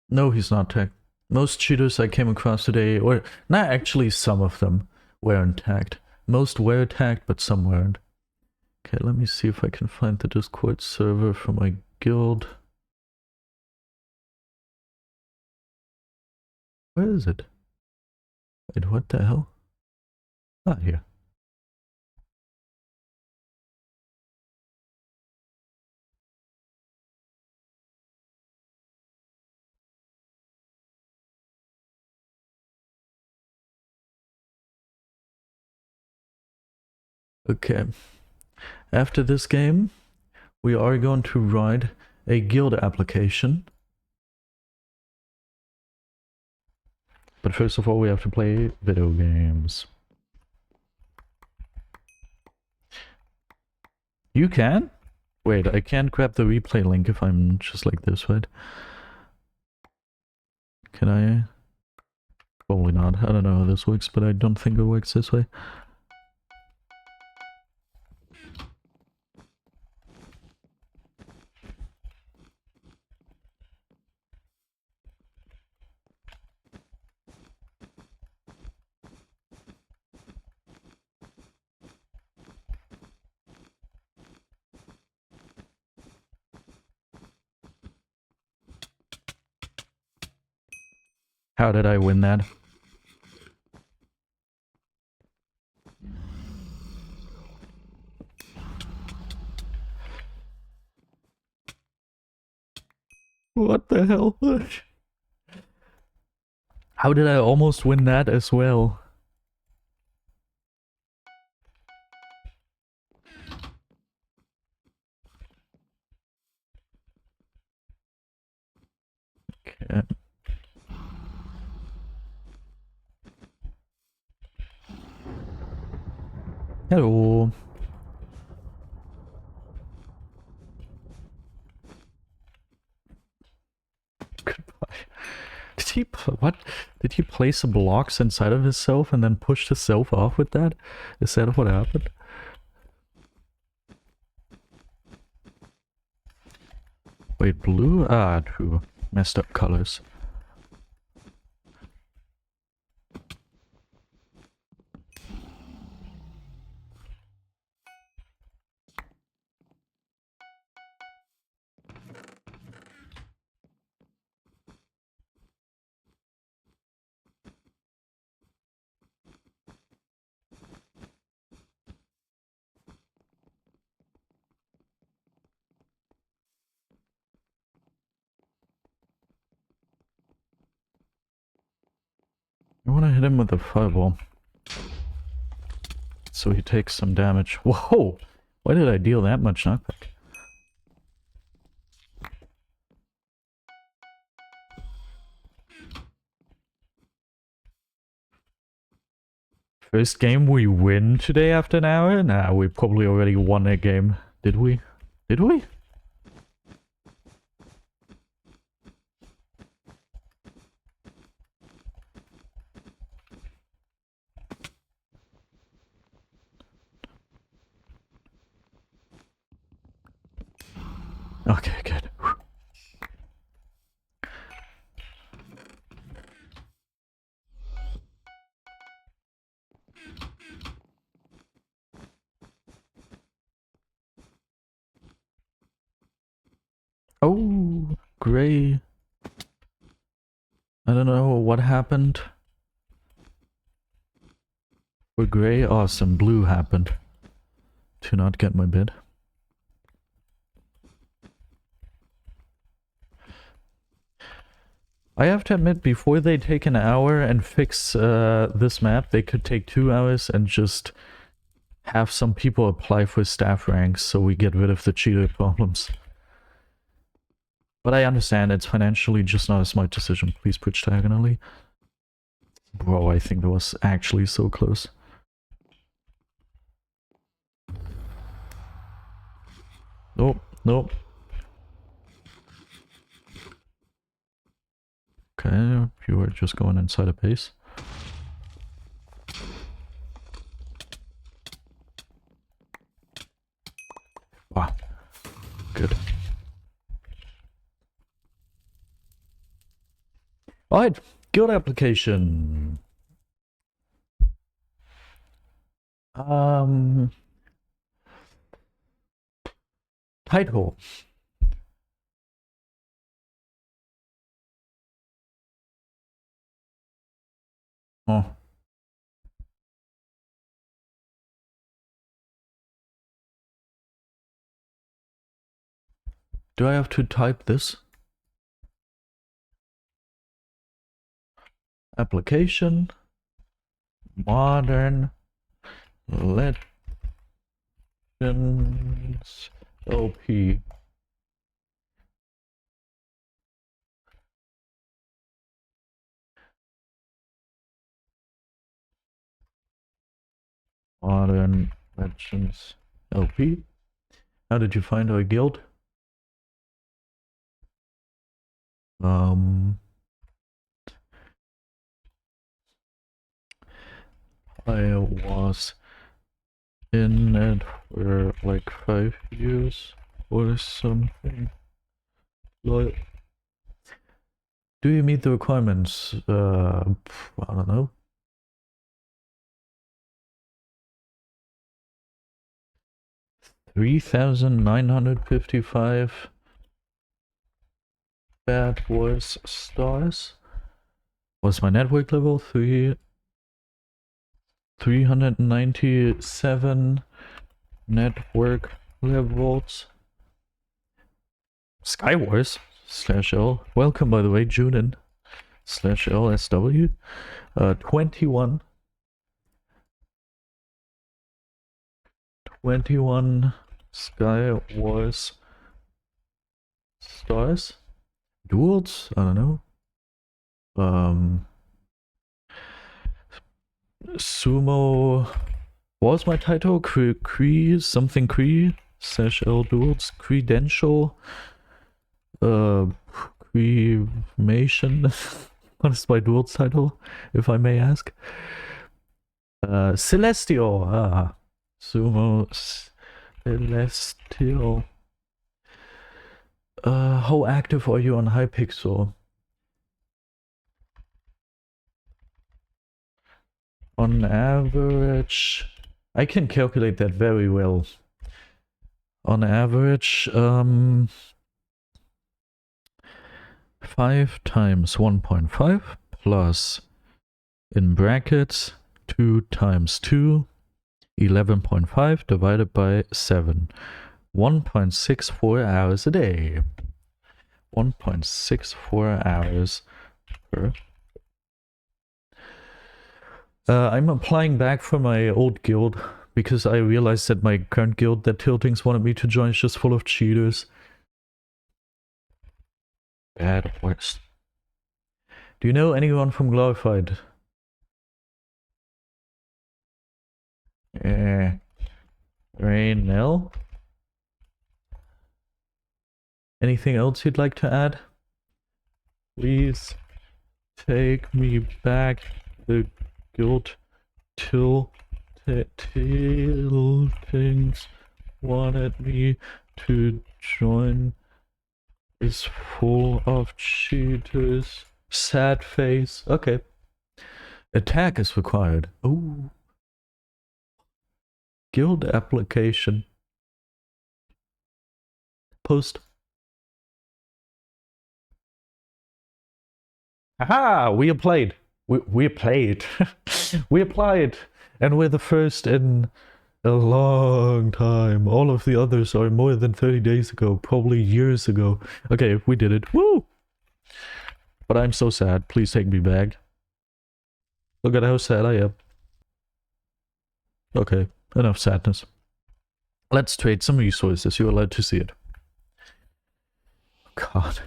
No, he's not tagged. Most cheaters I came across today, or not actually some of them, weren't tagged. Most were tagged, but some weren't. Okay, let me see if I can find the Discord server for my guild. Where is it? Wait, what the hell? Ah, here. Okay. After this game, we are going to write a guild application. But first of all, we have to play video games. You can? Wait, I can't grab the replay link if I'm just like this, right? Can I? Probably not. I don't know how this works, but I don't think it works this way. How did I win that? What the hell? How did I almost win that as well? Okay. Hello. Goodbye. Did he what? Did he place the blocks inside of himself and then push himself off with that? Is that what happened? Wait, blue? Ah, true. Messed up colors. I want to hit him with a fireball. So he takes some damage. Whoa! Why did I deal that much knockback? First game we win today after an hour? Nah, we probably already won a game. Did we? Did we? Okay, good. Oh, gray. I don't know what happened. For grey, awesome. Blue happened to not get my bid. I have to admit, before they take an hour and fix this map, they could take 2 hours and just have some people apply for staff ranks so we get rid of the cheater problems. But I understand it's financially just not a smart decision. Please bridge diagonally. Bro, I think that was actually so close. Nope, nope. Okay, you are just going inside a base. Wow, good. Alright, guild application. Title. Oh. Do I have to type this? Application. Modern Legends LP. Modern Legends LP. How did you find our guild? I was in it for like 5 years or something. Like, do you meet the requirements? I don't know. 3,955 BedWars stars. Was my network level 397 network levels. Skywars /L. Welcome, by the way, Junin /LSW. 21 Skywars stars. Duels? I don't know. Sumo. What was my title? Something /L duels. Credential. Cremation. What is my duels title, if I may ask? Celestial. Sumo Celestial. How active are you on Hypixel? On average, I can calculate that very well. On average, 5 times 1.5 plus, in brackets, 2 times 2, 11.5 divided by 7. 1.64 hours a day. 1.64 hours per. I'm applying back for my old guild because I realized that my current guild that Tiltings wanted me to join is just full of cheaters. BedWars. Do you know anyone from Glorified? Raynell? Anything else you'd like to add? Please take me back the guild till Tiltings wanted me to join. Is full of cheaters. Sad face. Okay. Attack is required. Oh. Guild application. Post. Aha! We applied. We applied. We applied. And we're the first in a long time. All of the others are more than 30 days ago, probably years ago. Okay, we did it. Woo! But I'm so sad. Please take me back. Look at how sad I am. Okay, enough sadness. Let's trade some resources. You're allowed to see it. God.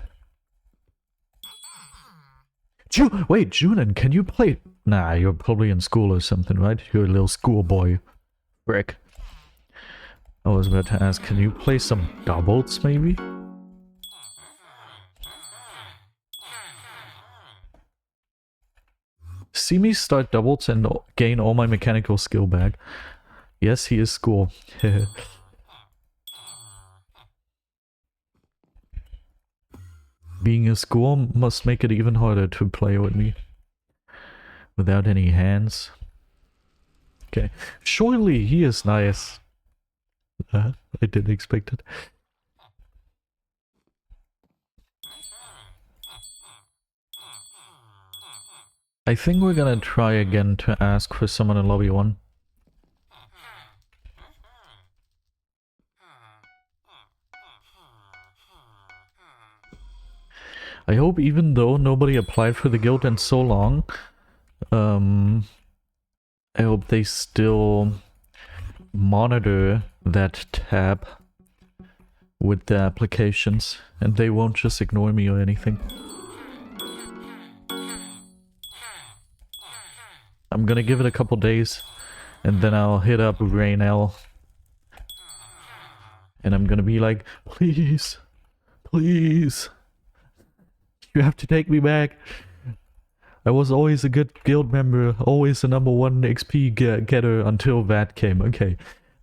Wait, Junin, can you play? Nah, you're probably in school or something, right? You're a little schoolboy. Frick. I was about to ask, can you play some doubles, maybe? See me start doubles and gain all my mechanical skill back. Yes, he is school. Being a school must make it even harder to play with me. Without any hands. Okay. Surely he is nice. I didn't expect it. I think we're gonna try again to ask for someone in lobby 1. I hope even though nobody applied for the guild in so long, I hope they still monitor that tab with the applications and they won't just ignore me or anything. I'm gonna give it a couple days and then I'll hit up Raynell and I'm gonna be like, please, please, you have to take me back. I was always a good guild member, always the #1 XP getter until that came. Okay,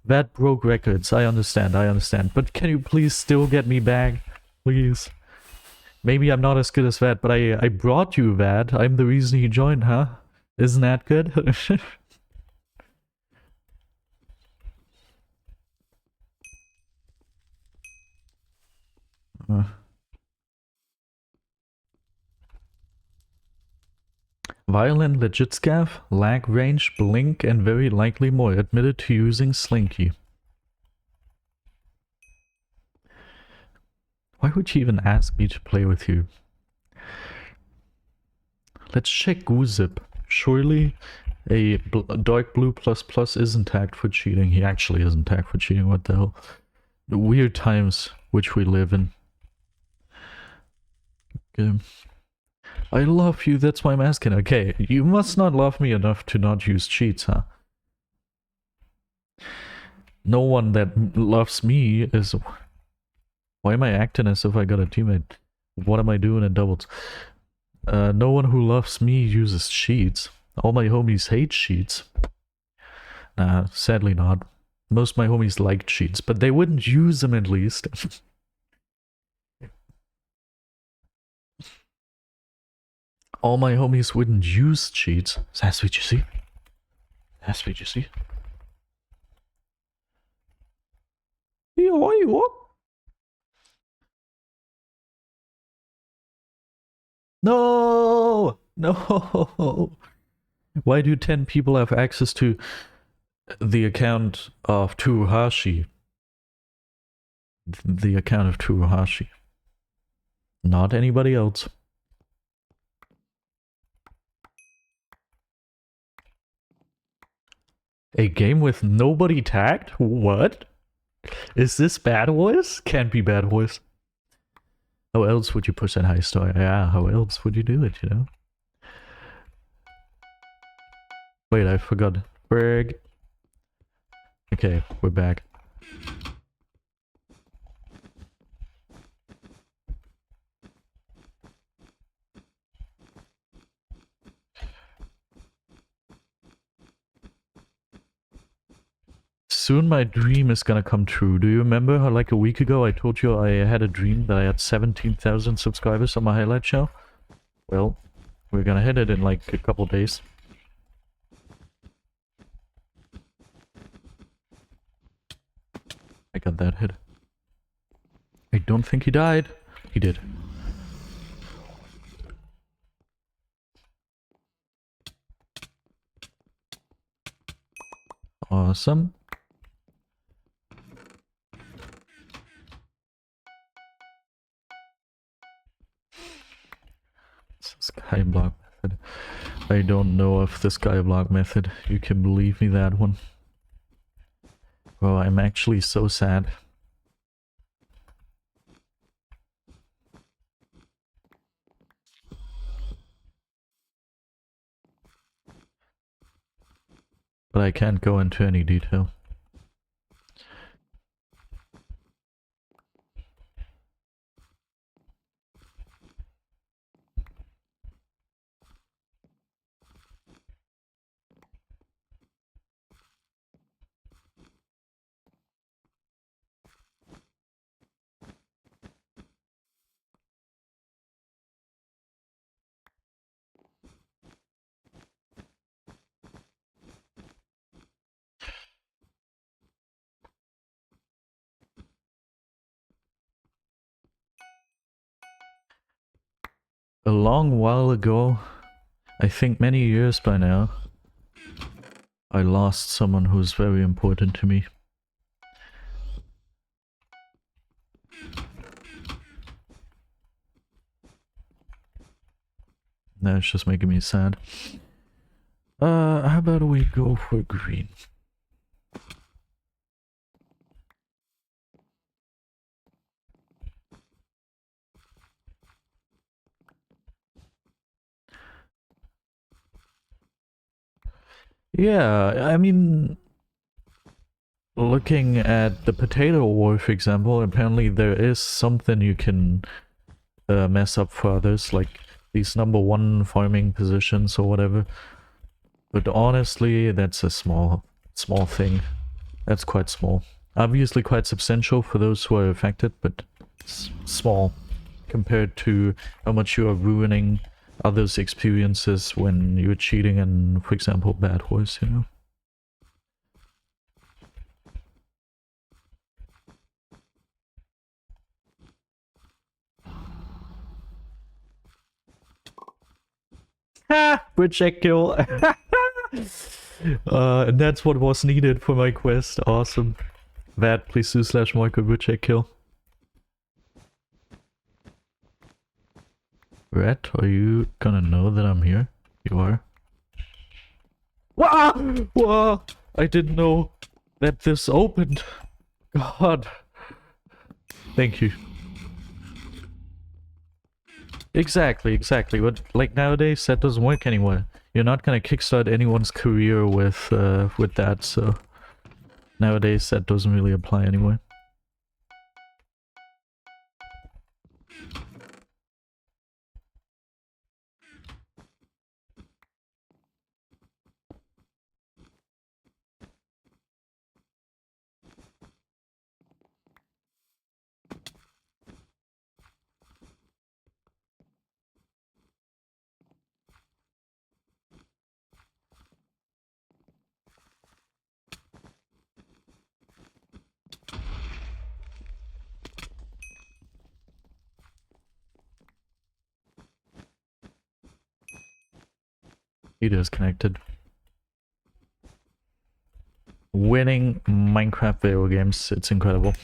that broke records, I understand, but can you please still get me back? Please. Maybe I'm not as good as that, but I brought you that. I'm the reason he joined, huh? Isn't that good? Violent legit scav, lag range, blink, and very likely more. Admitted to using Slinky. Why would you even ask me to play with you? Let's check Goozip. Surely a dark blue ++ isn't tagged for cheating. He actually isn't tagged for cheating. What the hell? The weird times which we live in. Okay. I love you, that's why I'm asking. Okay, you must not love me enough to not use cheats, huh? No one that loves me is... Why am I acting as if I got a teammate? What am I doing in doubles? No one who loves me uses cheats. All my homies hate cheats. Nah, sadly not. Most of my homies like cheats, but they wouldn't use them at least. All my homies wouldn't use cheats. That's what you see. That's what you see. No! No! Why do 10 people have access to the account of Tsuruhashi? The account of Tsuruhashi. Not anybody else. A game with nobody tagged? What? Is this BedWars? Can't be BedWars. How else would you push that high star? Yeah, how else would you do it, you know? Wait, I forgot. Berg. Okay, we're back. Soon my dream is gonna come true. Do you remember how like a week ago I told you I had a dream that I had 17,000 subscribers on my highlight show? Well, we're gonna hit it in like a couple days. I got that hit. I don't think he died. He did. Awesome. Skyblock method. I don't know of the skyblock method. You can believe me, that one. Bro, I'm actually so sad. But I can't go into any detail. A long while ago, I think many years by now, I lost someone who's very important to me. That's just making me sad. How about we go for green? Yeah, I mean, looking at the potato war, for example, apparently there is something you can mess up for others, like these #1 farming positions or whatever. But honestly, that's a small thing. That's quite small. Obviously quite substantial for those who are affected, but small compared to how much you are ruining others' experiences when you're cheating in, for example, BedWars, you know? Ha! Bridge check kill! And that's what was needed for my quest. Awesome. That, please do /Marco bridge check kill. Rat, are you gonna know that I'm here? You are. Wah! Wah! I didn't know that this opened. God. Thank you. Exactly. But like nowadays, that doesn't work anymore. You're not gonna kickstart anyone's career with that, so nowadays that doesn't really apply anymore. He disconnected. Winning Minecraft video games, it's incredible.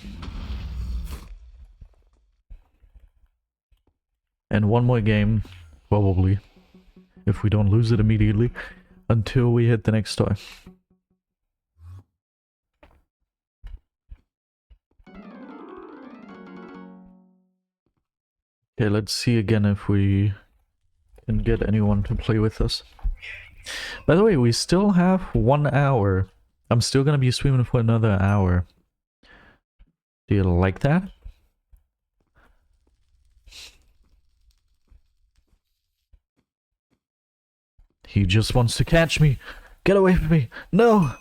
And one more game, probably, if we don't lose it immediately, until we hit the next star. Okay, let's see again if we can get anyone to play with us. By the way, we still have 1 hour. I'm still gonna be streaming for another hour. Do you like that? He just wants to catch me. Get away from me. No!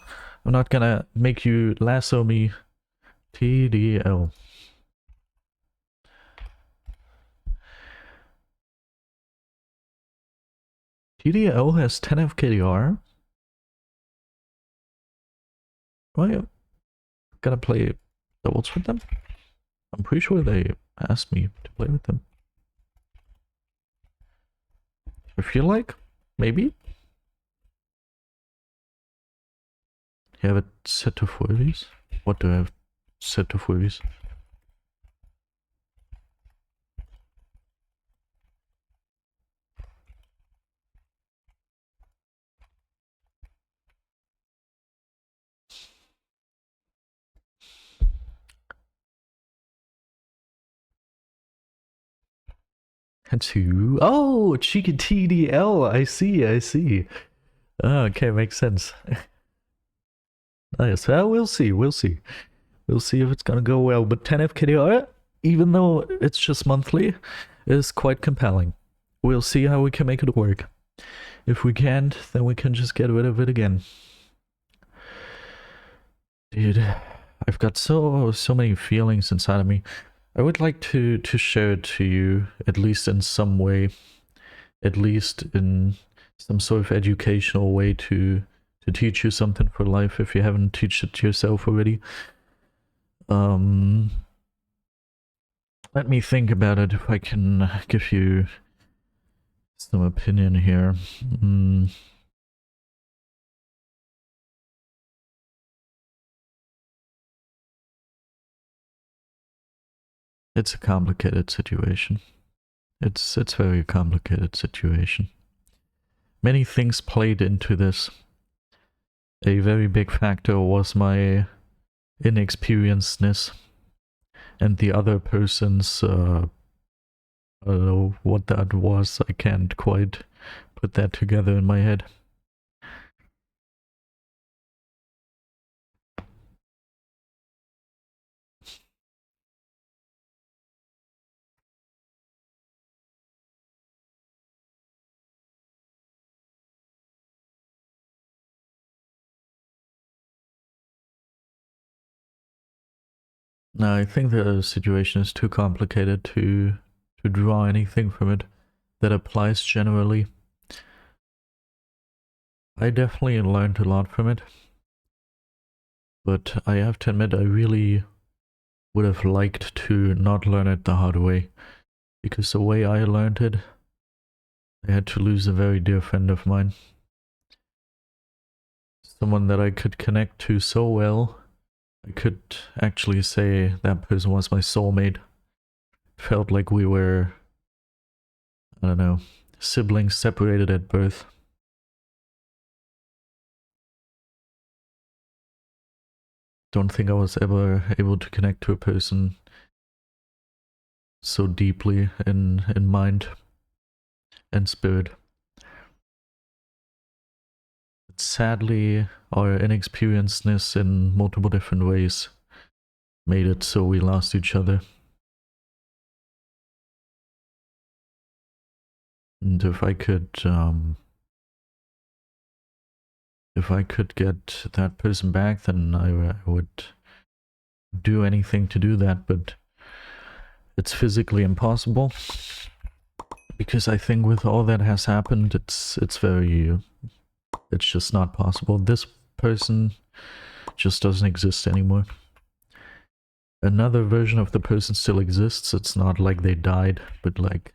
I'm not gonna make you lasso me. TDL. TDL has 10 FKDR? Am I gonna play doubles with them? I'm pretty sure they asked me to play with them. I feel like, maybe? You have it set to freebies? What do I have set to freebies? Two. Oh, cheeky TDL. I see. I see. Oh, okay, makes sense. Nice. We'll see. We'll see. We'll see if it's gonna go well. But 10 FKDR, even though it's just monthly, is quite compelling. We'll see how we can make it work. If we can't, then we can just get rid of it again. Dude, I've got so many feelings inside of me. I would like to share it to you, at least in some way, at least in some sort of educational way to teach you something for life if you haven't taught it yourself already. Let me think about it if I can give you some opinion here. It's a complicated situation. It's a very complicated situation. Many things played into this. A very big factor was my inexperiencedness and the other person's I don't know what that was. I can't quite put that together in my head. No, I think the situation is too complicated to draw anything from it that applies generally. I definitely learned a lot from it, but I have to admit I really would have liked to not learn it the hard way, because the way I learned it, I had to lose a very dear friend of mine. Someone that I could connect to so well. I could actually say that person was my soulmate. Felt like we were, I don't know, siblings separated at birth. Don't think I was ever able to connect to a person so deeply in mind and spirit. But sadly, our inexperiencedness in multiple different ways made it so we lost each other. And if I could get that person back, then I would do anything to do that, but it's physically impossible, because I think with all that has happened, it's just not possible. This person just doesn't exist anymore. Another version of the person still exists. It's not like they died, but like,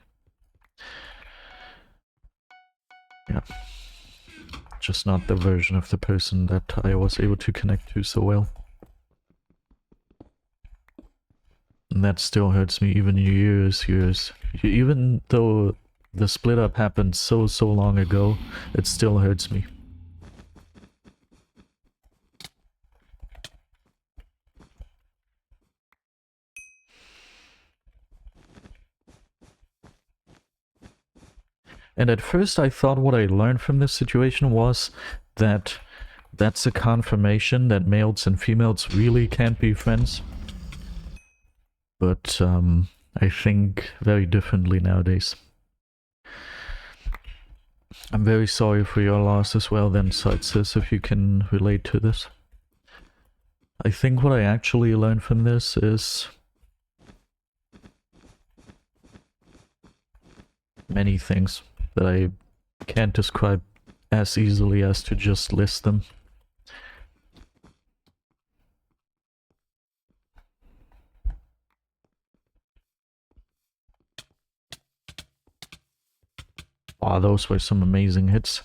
yeah, just not the version of the person that I was able to connect to so well. And that still hurts me even years. Even though the split up happened so long ago, it still hurts me. And at first I thought what I learned from this situation was that that's a confirmation that males and females really can't be friends. But I think very differently nowadays. I'm very sorry for your loss as well then, Sightsis, if you can relate to this. I think what I actually learned from this is many things that I can't describe as easily as to just list them. Wow, those were some amazing hits.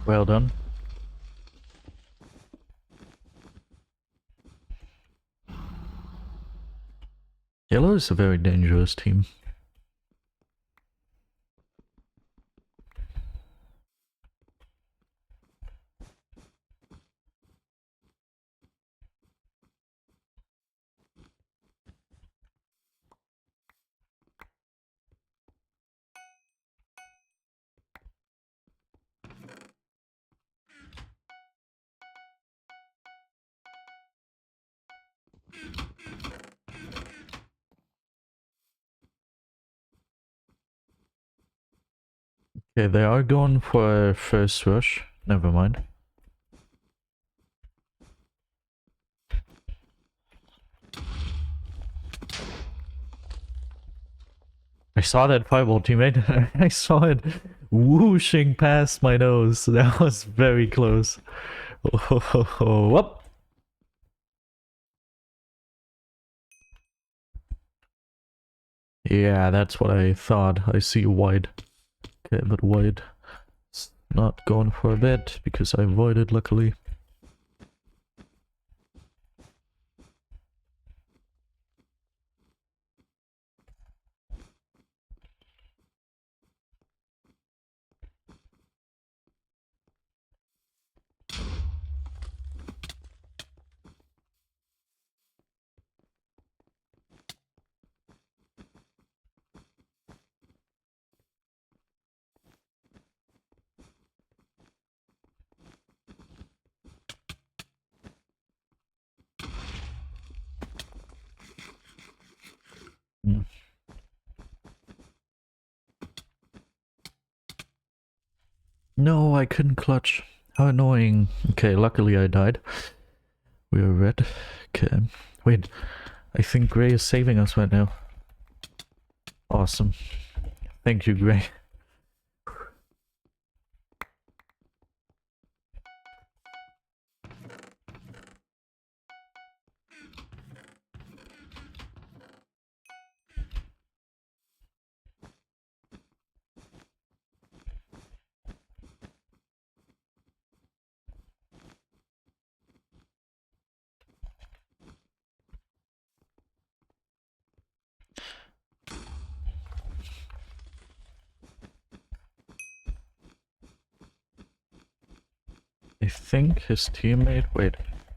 Well done. Yellow is a very dangerous team. Okay, they are going for a first rush. Never mind. I saw that fireball, teammate. I saw it whooshing past my nose. That was very close. Oh, whoop. Yeah, that's what I thought. I see white. Okay, but white is not going for a bit because I avoided, luckily. Mm. No, I couldn't clutch. How annoying. Okay, luckily I died. We are red. Okay. Wait, I think Gray is saving us right now. Awesome. Thank you, Gray. I think his teammate... Wait.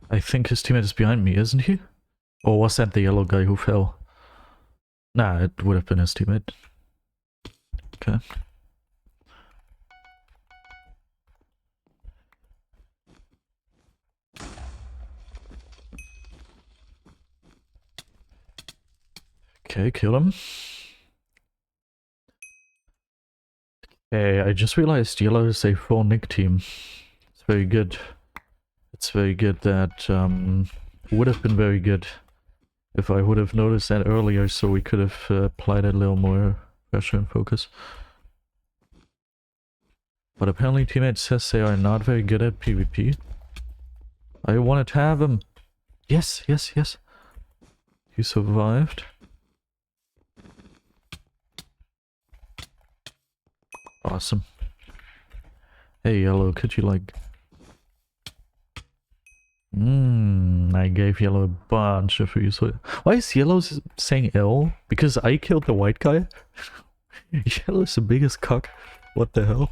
I think his teammate is behind me, isn't he? Or was that the yellow guy who fell? Nah, it would have been his teammate. Okay. Okay, kill him. Hey, I just realized yellow is a full nick team. It's very good. It's very good that, would have been very good if I would have noticed that earlier, so we could have applied a little more pressure and focus. But apparently teammate says they are not very good at PvP. I wanted to have him. Yes, yes, yes. He survived. Awesome. Hey, yellow, could you like... I gave yellow a bunch of use. Why is yellow saying L? Because I killed the white guy? Yellow's the biggest cock. What the hell?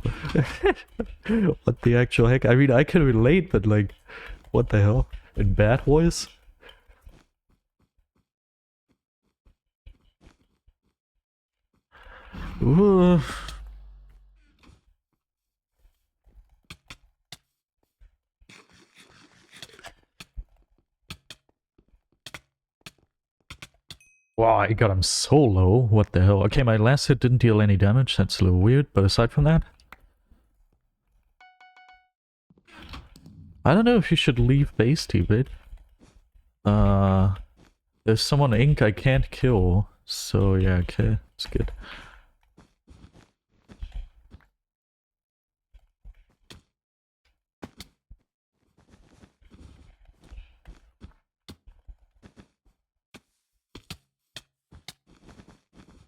What the actual heck? I mean, I can relate, but like, what the hell? In bad voice? Ooh. Wow, I got him so low. What the hell? Okay, my last hit didn't deal any damage. That's a little weird, but aside from that... I don't know if you should leave base, teammate. There's someone ink I can't kill. So yeah, okay, it's good.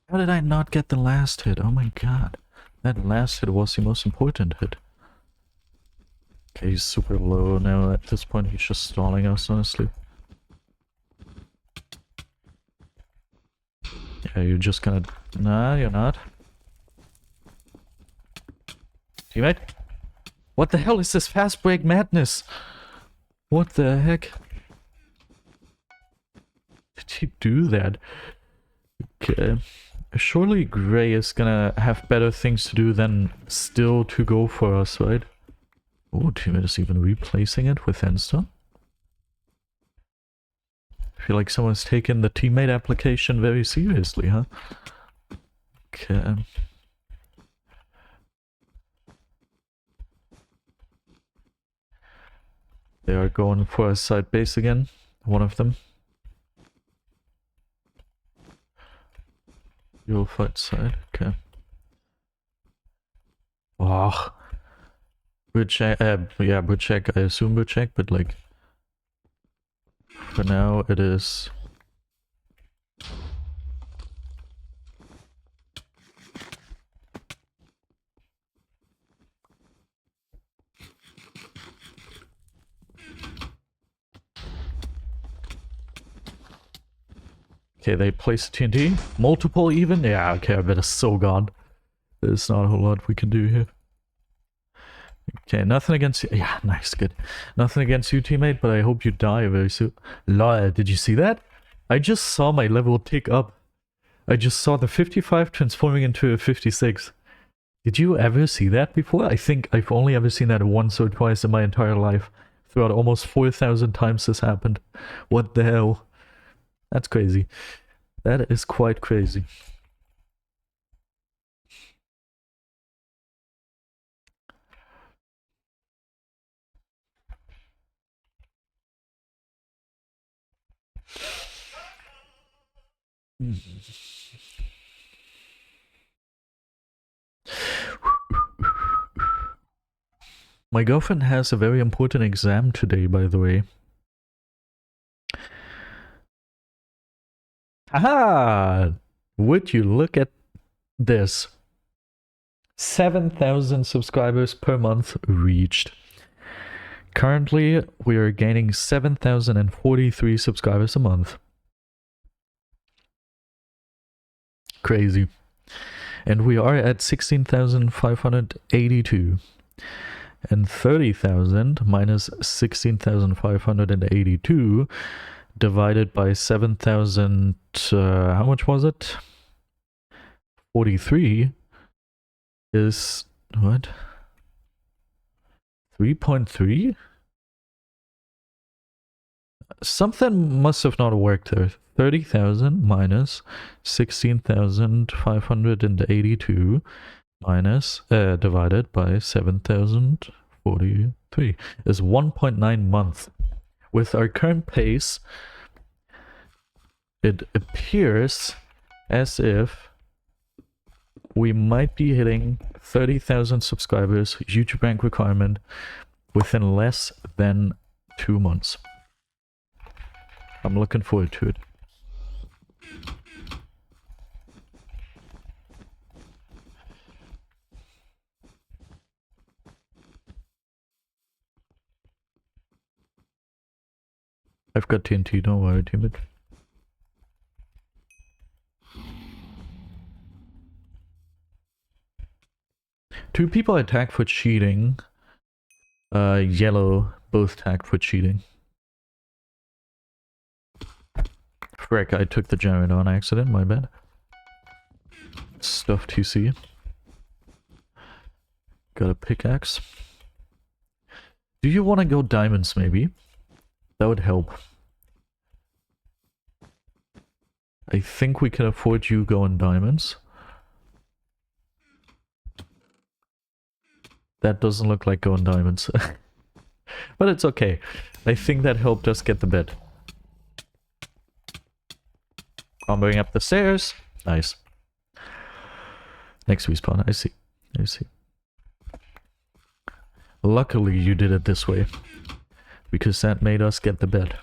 How did I not get the last hit? Oh my god. That last hit was the most important hit. Okay, he's super low now. At this point, he's just stalling us, honestly. Yeah, you're just gonna... Nah, you're not. Teammate? What the hell is this fast break madness? What the heck? Did he do that? Okay. Surely Gray is gonna have better things to do than still to go for us, right? Oh, teammate is even replacing it with Enstone. I feel like someone's taken the teammate application very seriously, huh? Okay. They are going for a side base again. One of them. You'll fight side. Okay. Oh. Bridge check. Yeah, bridge check. I assume bridge check, but like... For now, it is... Okay, they place TNT. Multiple even? Yeah, okay, I bet it's so gone. There's not a whole lot we can do here. Okay, nothing against you. Yeah, nice, good. Nothing against you, teammate, but I hope you die very soon. Lol, did you see that? I just saw my level tick up. I just saw the 55 transforming into a 56. Did you ever see that before? I think I've only ever seen that once or twice in my entire life. Throughout almost 4,000 times this happened. What the hell? That's crazy. That is quite crazy. My girlfriend has a very important exam today, by the way. Aha! Would you look at this? 7,000 subscribers per month reached. Currently, we are gaining 7,043 subscribers a month. Crazy. And we are at 16,582. And 30,000 minus 16,582 divided by 7,000, how much was it? 43 is, what? 3.3? Something must have not worked there. 30,000 minus 16,582 minus, divided by 7,043 is 1.9 months. With our current pace, it appears as if we might be hitting 30,000 subscribers, YouTube rank requirement, within less than 2 months. I'm looking forward to it. I've got TNT, don't worry, teammate. Two people I tagged for cheating. Yellow both tagged for cheating. Frick, I took the generator on accident, my bad. Stuff TC. Got a pickaxe. Do you want to go diamonds, maybe? That would help. I think we can afford you going diamonds. That doesn't look like going diamonds. But it's okay. I think that helped us get the bed. Clambering up the stairs. Nice. Next respawn. I see. I see. Luckily you did it this way. Because that made us get the bed.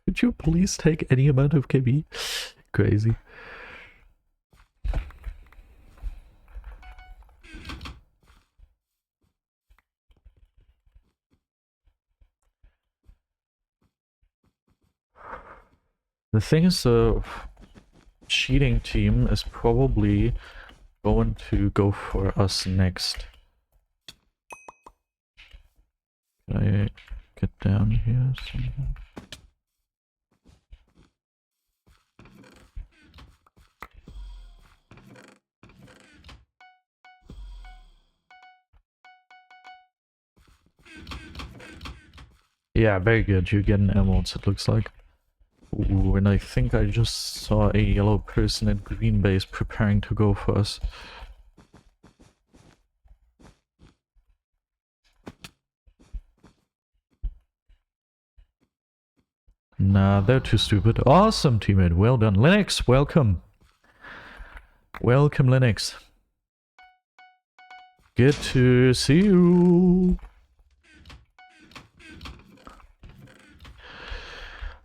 Could Could you please take any amount of KB? Crazy. The thing is, the cheating team is probably going to go for us next. Can I get down here somehow? Yeah, very good. You're getting emeralds, it looks like. Ooh, and I think I just saw a yellow person at green base preparing to go for us. Nah, they're too stupid. Awesome, teammate. Well done. Linux, welcome. Welcome, Linux. Good to see you.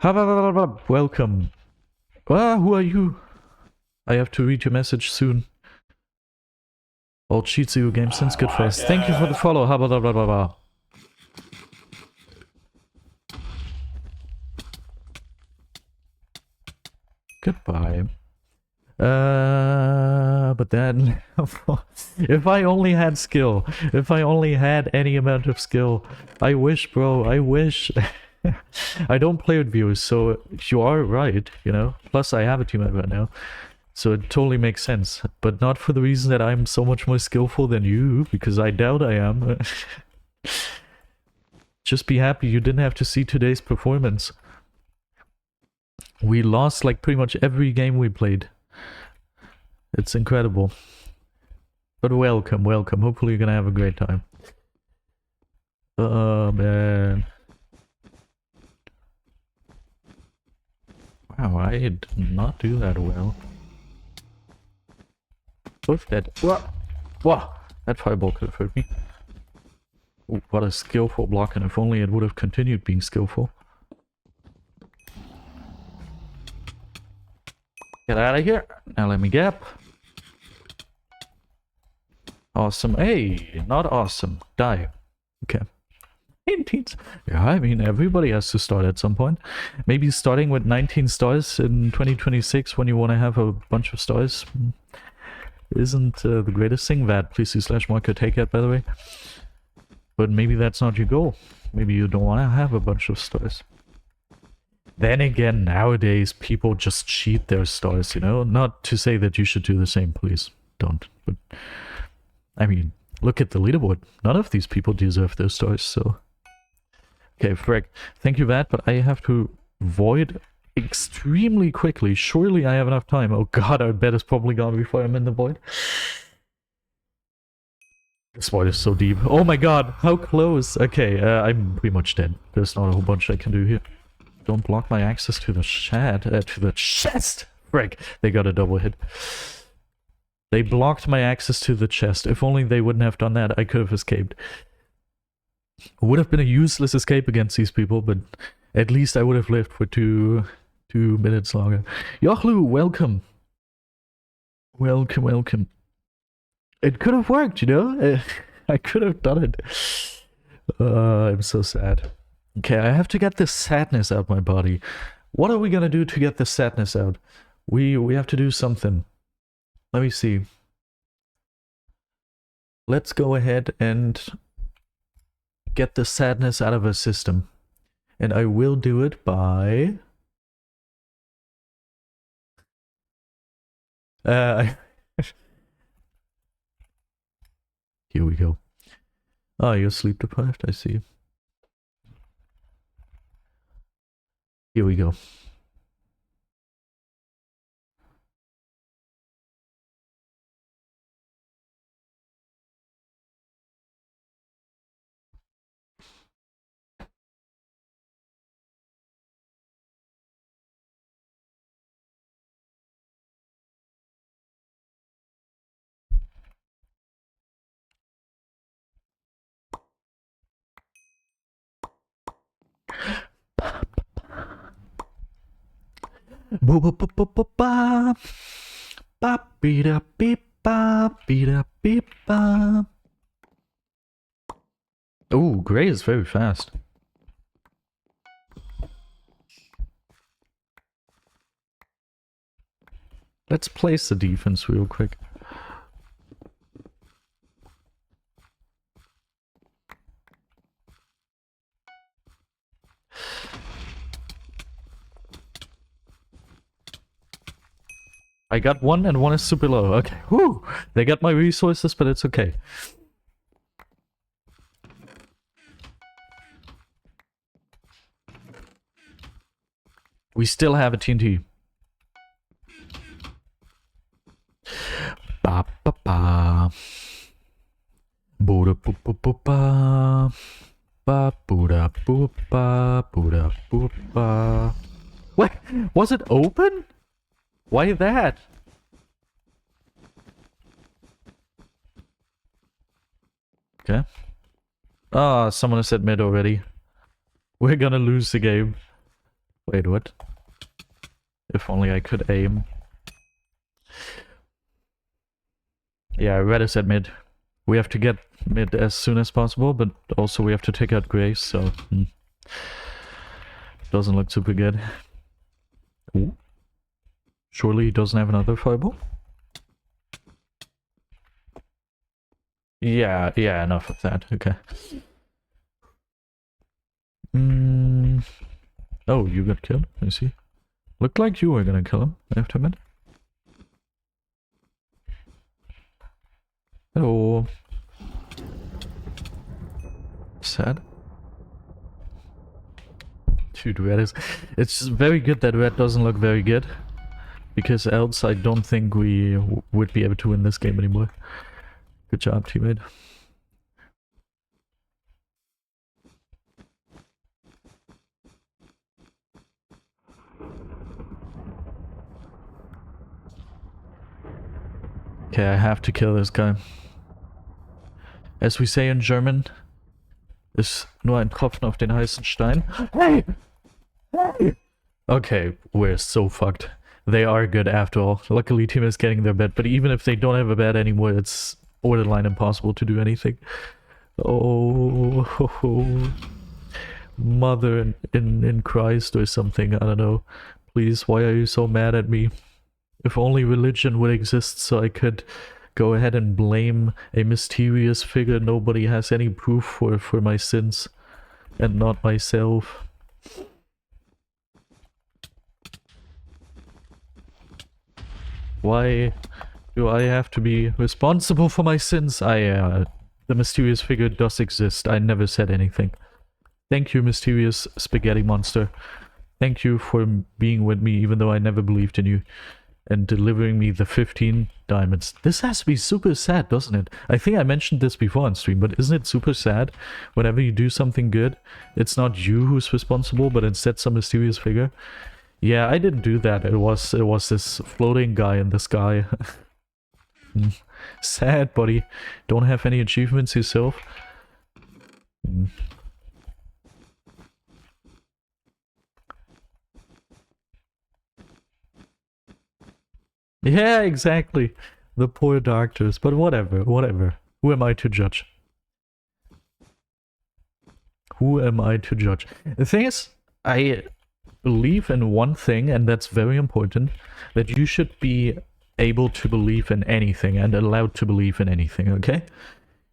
Welcome. Ah, who are you? I have to read your message soon. Old cheats you game since good for us. Thank you for the follow. Goodbye. But then, if I only had skill, if I only had any amount of skill, I wish, bro, I wish. I don't play with viewers, so you are right, you know. Plus, I have a teammate right now, so it totally makes sense. But not for the reason that I'm so much more skillful than you, because I doubt I am. Just be happy you didn't have to see today's performance. We lost like pretty much every game we played. It's incredible. But welcome, welcome. Hopefully you're gonna have a great time. Oh, man. Wow, I did not do that well. Both dead. Whoa! That fireball could have hurt me. Ooh, what a skillful block, and if only it would have continued being skillful. Get out of here. Now let me gap. Awesome. Hey, not awesome. Die. Okay. 19. Yeah, I mean, everybody has to start at some point. Maybe starting with 19 stars in 2026 when you want to have a bunch of stars isn't the greatest thing. That, please use /marker take it, by the way. But maybe that's not your goal. Maybe you don't want to have a bunch of stars. Then again, nowadays, people just cheat their stars, you know? Not to say that you should do the same, please. Don't. But, I mean, look at the leaderboard. None of these people deserve those stars, so... Okay, frick. Thank you, Vat, but I have to void extremely quickly. Surely I have enough time. Oh god, our bed is probably gone before I'm in the void. This void is so deep. Oh my god, how close. Okay, I'm pretty much dead. There's not a whole bunch I can do here. Don't block my access to the to the chest! Frick, they got a double hit. They blocked my access to the chest. If only they wouldn't have done that, I could have escaped. It would have been a useless escape against these people, but at least I would have lived for two minutes longer. Yochlu, welcome. Welcome, welcome. It could have worked, you know? I could have done it. I'm so sad. Okay, I have to get this sadness out my body. What are we gonna do to get the sadness out? We have to do something. Let me see. Let's go ahead and get the sadness out of our system. And I will do it by... Here we go. Oh, you're sleep deprived, I see. Here we go. Ba ba ba ba ba ba. Ba beep da beep ba beep da beep ba. Oh, Gray is very fast. Let's place the defense real quick. I got one and one is super low. Okay, whoo! They got my resources, but it's okay. We still have a TNT. Ba ba ba. Booda boop boop boop ba. Ba booda boop ba booda boop ba. What? Was it open? Why that? Okay. Ah, someone has said mid already. We're gonna lose the game. Wait, what? If only I could aim. Yeah, red is at mid. We have to get mid as soon as possible, but also we have to take out Grace, so... Doesn't look super good. Ooh. Surely he doesn't have another fireball? Yeah, enough of that. Okay. Oh, you got killed? I see. Looked like you were gonna kill him, I have to admit. Hello. Sad. Dude, red is... It's very good that red doesn't look very good. Because else I don't think we would be able to win this game anymore. Good job, teammate. Okay, I have to kill this guy. As we say in German, ist nur ein Tropfen auf den heißen Stein. Hey! Hey! Okay, we're so fucked. They are good after all. Luckily, team is getting their bed, but even if they don't have a bed anymore, it's borderline impossible to do anything. Oh, mother in Christ or something, I don't know. Please, why are you so mad at me? If only religion would exist so I could go ahead and blame a mysterious figure nobody has any proof for my sins, and not myself. Why do I have to be responsible for my sins? The mysterious figure does exist. I never said anything. Thank you, mysterious spaghetti monster. Thank you for being with me even though I never believed in you. And delivering me the 15 diamonds. This has to be super sad, doesn't it? I think I mentioned this before on stream, but isn't it super sad? Whenever you do something good, it's not you who's responsible, but instead some mysterious figure. Yeah, I didn't do that. It was this floating guy in the sky. Sad, buddy. Don't have any achievements yourself. Yeah, exactly. The poor doctors. But whatever. Who am I to judge? Who am I to judge? The thing is, I believe in one thing, and that's very important, that you should be able to believe in anything and allowed to believe in anything, okay?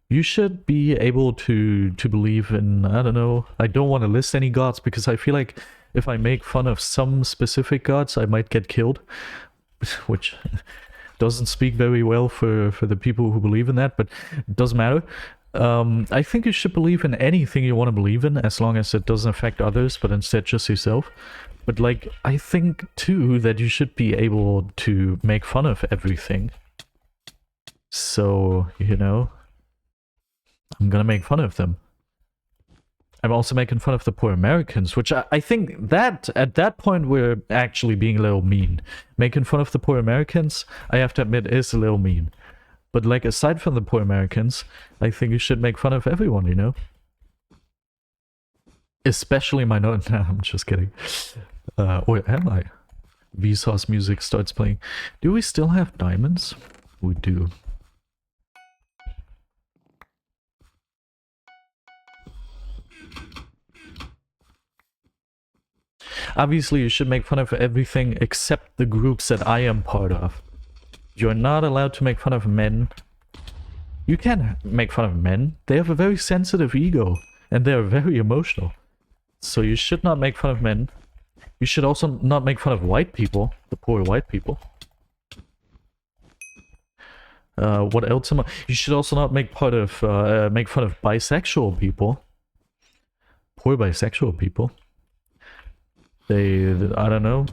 You should be able to believe in, I don't know, I don't want to list any gods because I feel like if I make fun of some specific gods, I might get killed, which doesn't speak very well for the people who believe in that, but it doesn't matter. I think you should believe in anything you want to believe in, as long as it doesn't affect others, but instead just yourself. But like, I think too that you should be able to make fun of everything. So, you know, I'm gonna make fun of them. I'm also making fun of the poor Americans, which I think that, at that point, we're actually being a little mean. Making fun of the poor Americans, I have to admit, is a little mean. But like, aside from the poor Americans, I think you should make fun of everyone, you know? Especially minority. Nah, I'm just kidding. Or am I? Vsauce music starts playing. Do we still have diamonds? We do. Obviously, you should make fun of everything except the groups that I am part of. You're not allowed to make fun of men. You can make fun of men. They have a very sensitive ego, and they're very emotional. So you should not make fun of men. You should also not make fun of white people, the poor white people. What else am I? You should also not make fun of bisexual people. Poor bisexual people. They, I don't know,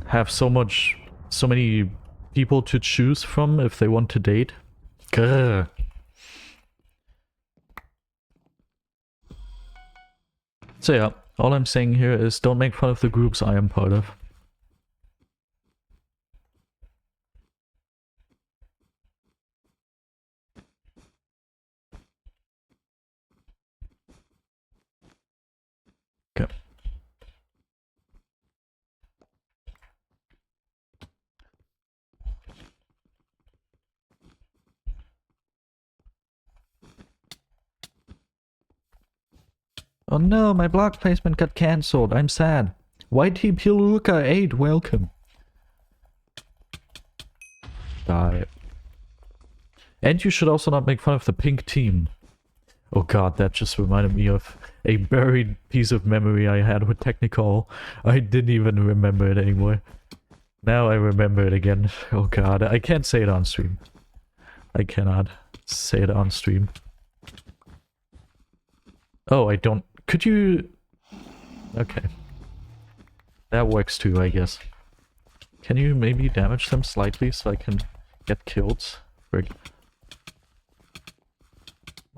have so many people to choose from if they want to date. Grr. So yeah, all I'm saying here is don't make fun of the groups I am part of. Okay. Oh no, my block placement got cancelled. I'm sad. YT Piluka 8, welcome. Die. And you should also not make fun of the pink team. Oh god, that just reminded me of a buried piece of memory I had with Technical. I didn't even remember it anymore. Now I remember it again. Oh god, I can't say it on stream. I cannot say it on stream. Oh, I don't... Could you... Okay. That works too, I guess. Can you maybe damage them slightly so I can get killed? Frig.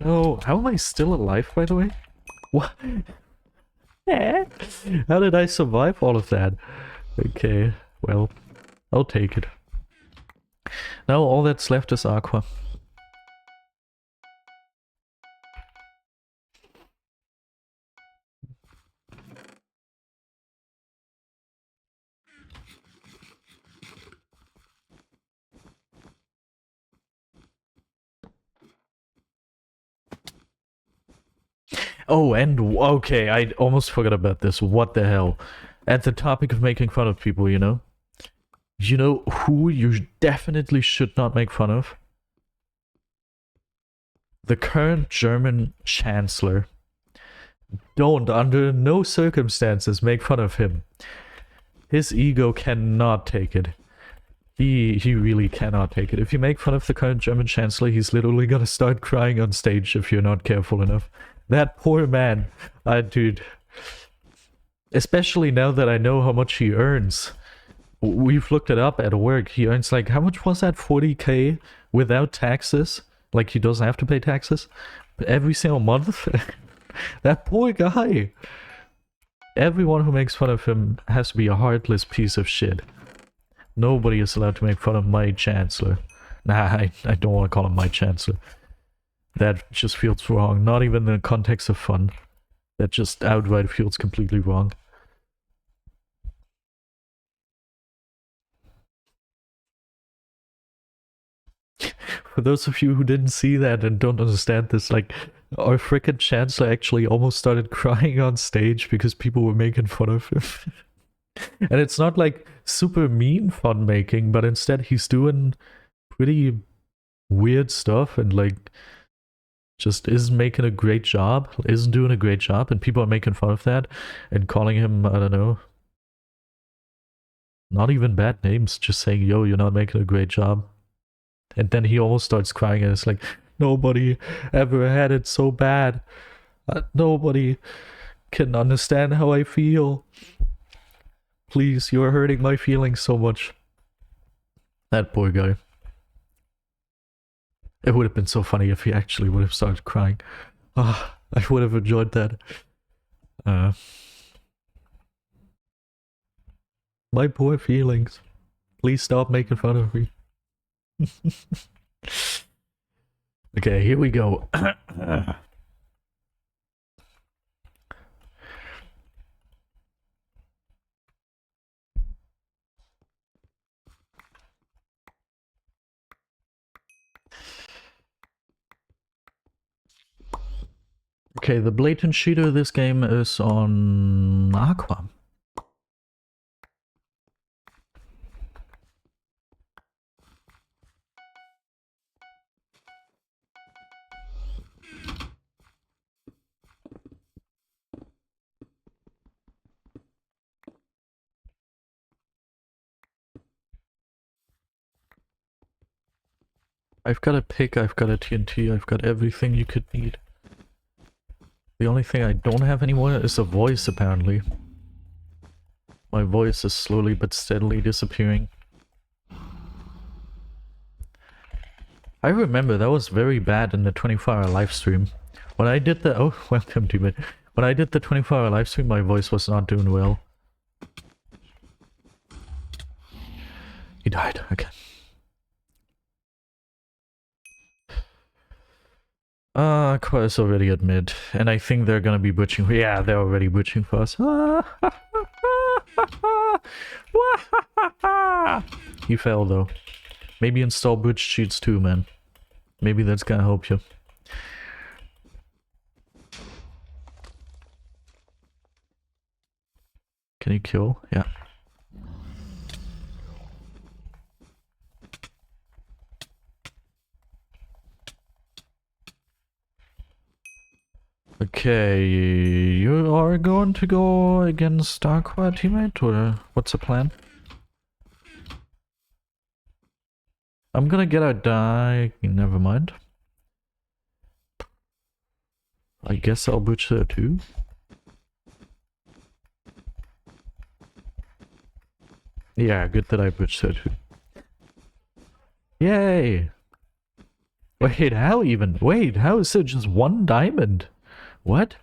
No, how am I still alive, by the way? What? How did I survive all of that? Okay, well, I'll take it. Now all that's left is Aqua. Oh, and okay, I almost forgot about this. What the hell? At the topic of making fun of people, you know? You know who you definitely should not make fun of? The current German Chancellor. Don't, under no circumstances, make fun of him. His ego cannot take it. He really cannot take it. If you make fun of the current German Chancellor, he's literally gonna start crying on stage if you're not careful enough. That poor man. Dude. Especially now that I know how much he earns. We've looked it up at work. He earns like, how much was that? 40k without taxes? Like he doesn't have to pay taxes every single month? That poor guy. Everyone who makes fun of him has to be a heartless piece of shit. Nobody is allowed to make fun of my Chancellor. Nah, I don't want to call him my Chancellor. That just feels wrong. Not even in the context of fun. That just outright feels completely wrong. For those of you who didn't see that and don't understand this, like, our frickin' Chancellor actually almost started crying on stage because people were making fun of him. And it's not like super mean fun making, but instead he's doing pretty weird stuff and like just isn't making a great job, isn't doing a great job, and people are making fun of that and calling him, I don't know, not even bad names, just saying, yo, you're not making a great job. And then he almost starts crying and it's like, nobody ever had it so bad. Nobody can understand how I feel. Please, you're hurting my feelings so much. That poor guy. It would have been so funny if he actually would have started crying. Ah, I would have enjoyed that. My poor feelings. Please stop making fun of me. Okay, here we go. Okay, the blatant cheater this game is on Aqua. I've got a pick, I've got a TNT, I've got everything you could need. The only thing I don't have anymore is a voice, apparently. My voice is slowly but steadily disappearing. I remember that was very bad in the 24-hour live stream. When I did the... Oh, welcome to it. When I did the 24-hour live stream, my voice was not doing well. He died, okay. Aqua is already at mid, and I think they're gonna be butching. Yeah, they're already butching for us. He fell though. Maybe install butch cheats too, man. Maybe that's gonna help you. Can you kill? Yeah. Okay, you are going to go against Aqua, teammate, or what's the plan? I'm gonna get a die. Never mind. I guess I'll butch her too. Yeah, good that I butched her too. Yay! Wait, how even? Wait, how is it just one diamond? What?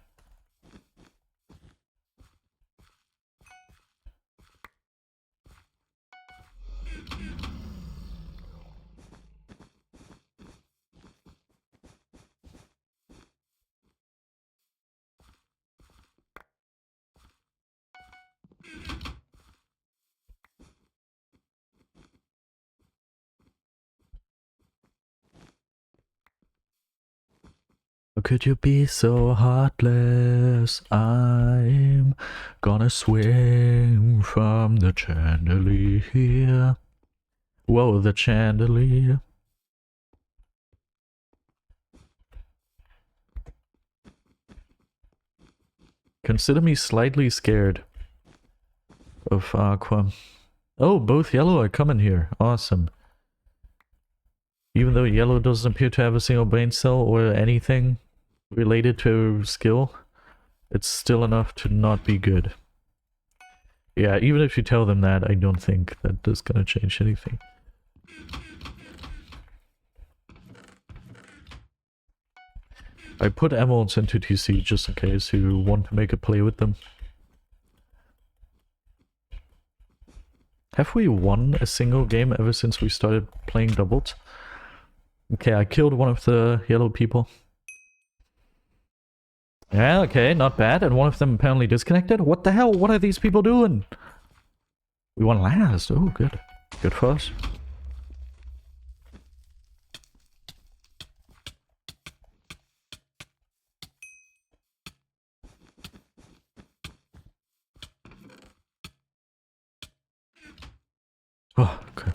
How could you be so heartless? I'm gonna swing from the chandelier. Whoa, the chandelier. Consider me slightly scared of Aqua. Oh, both yellow are coming here. Awesome. Even though yellow doesn't appear to have a single brain cell or anything related to skill, it's still enough to not be good. Yeah, even if you tell them that, I don't think that is gonna change anything. I put emeralds into TC just in case you want to make a play with them. Have we won a single game ever since we started playing doubles? Okay, I killed one of the yellow people. Yeah, okay, not bad. And one of them apparently disconnected. What the hell? What are these people doing? We won last. Oh, good. Good for us. Oh, okay.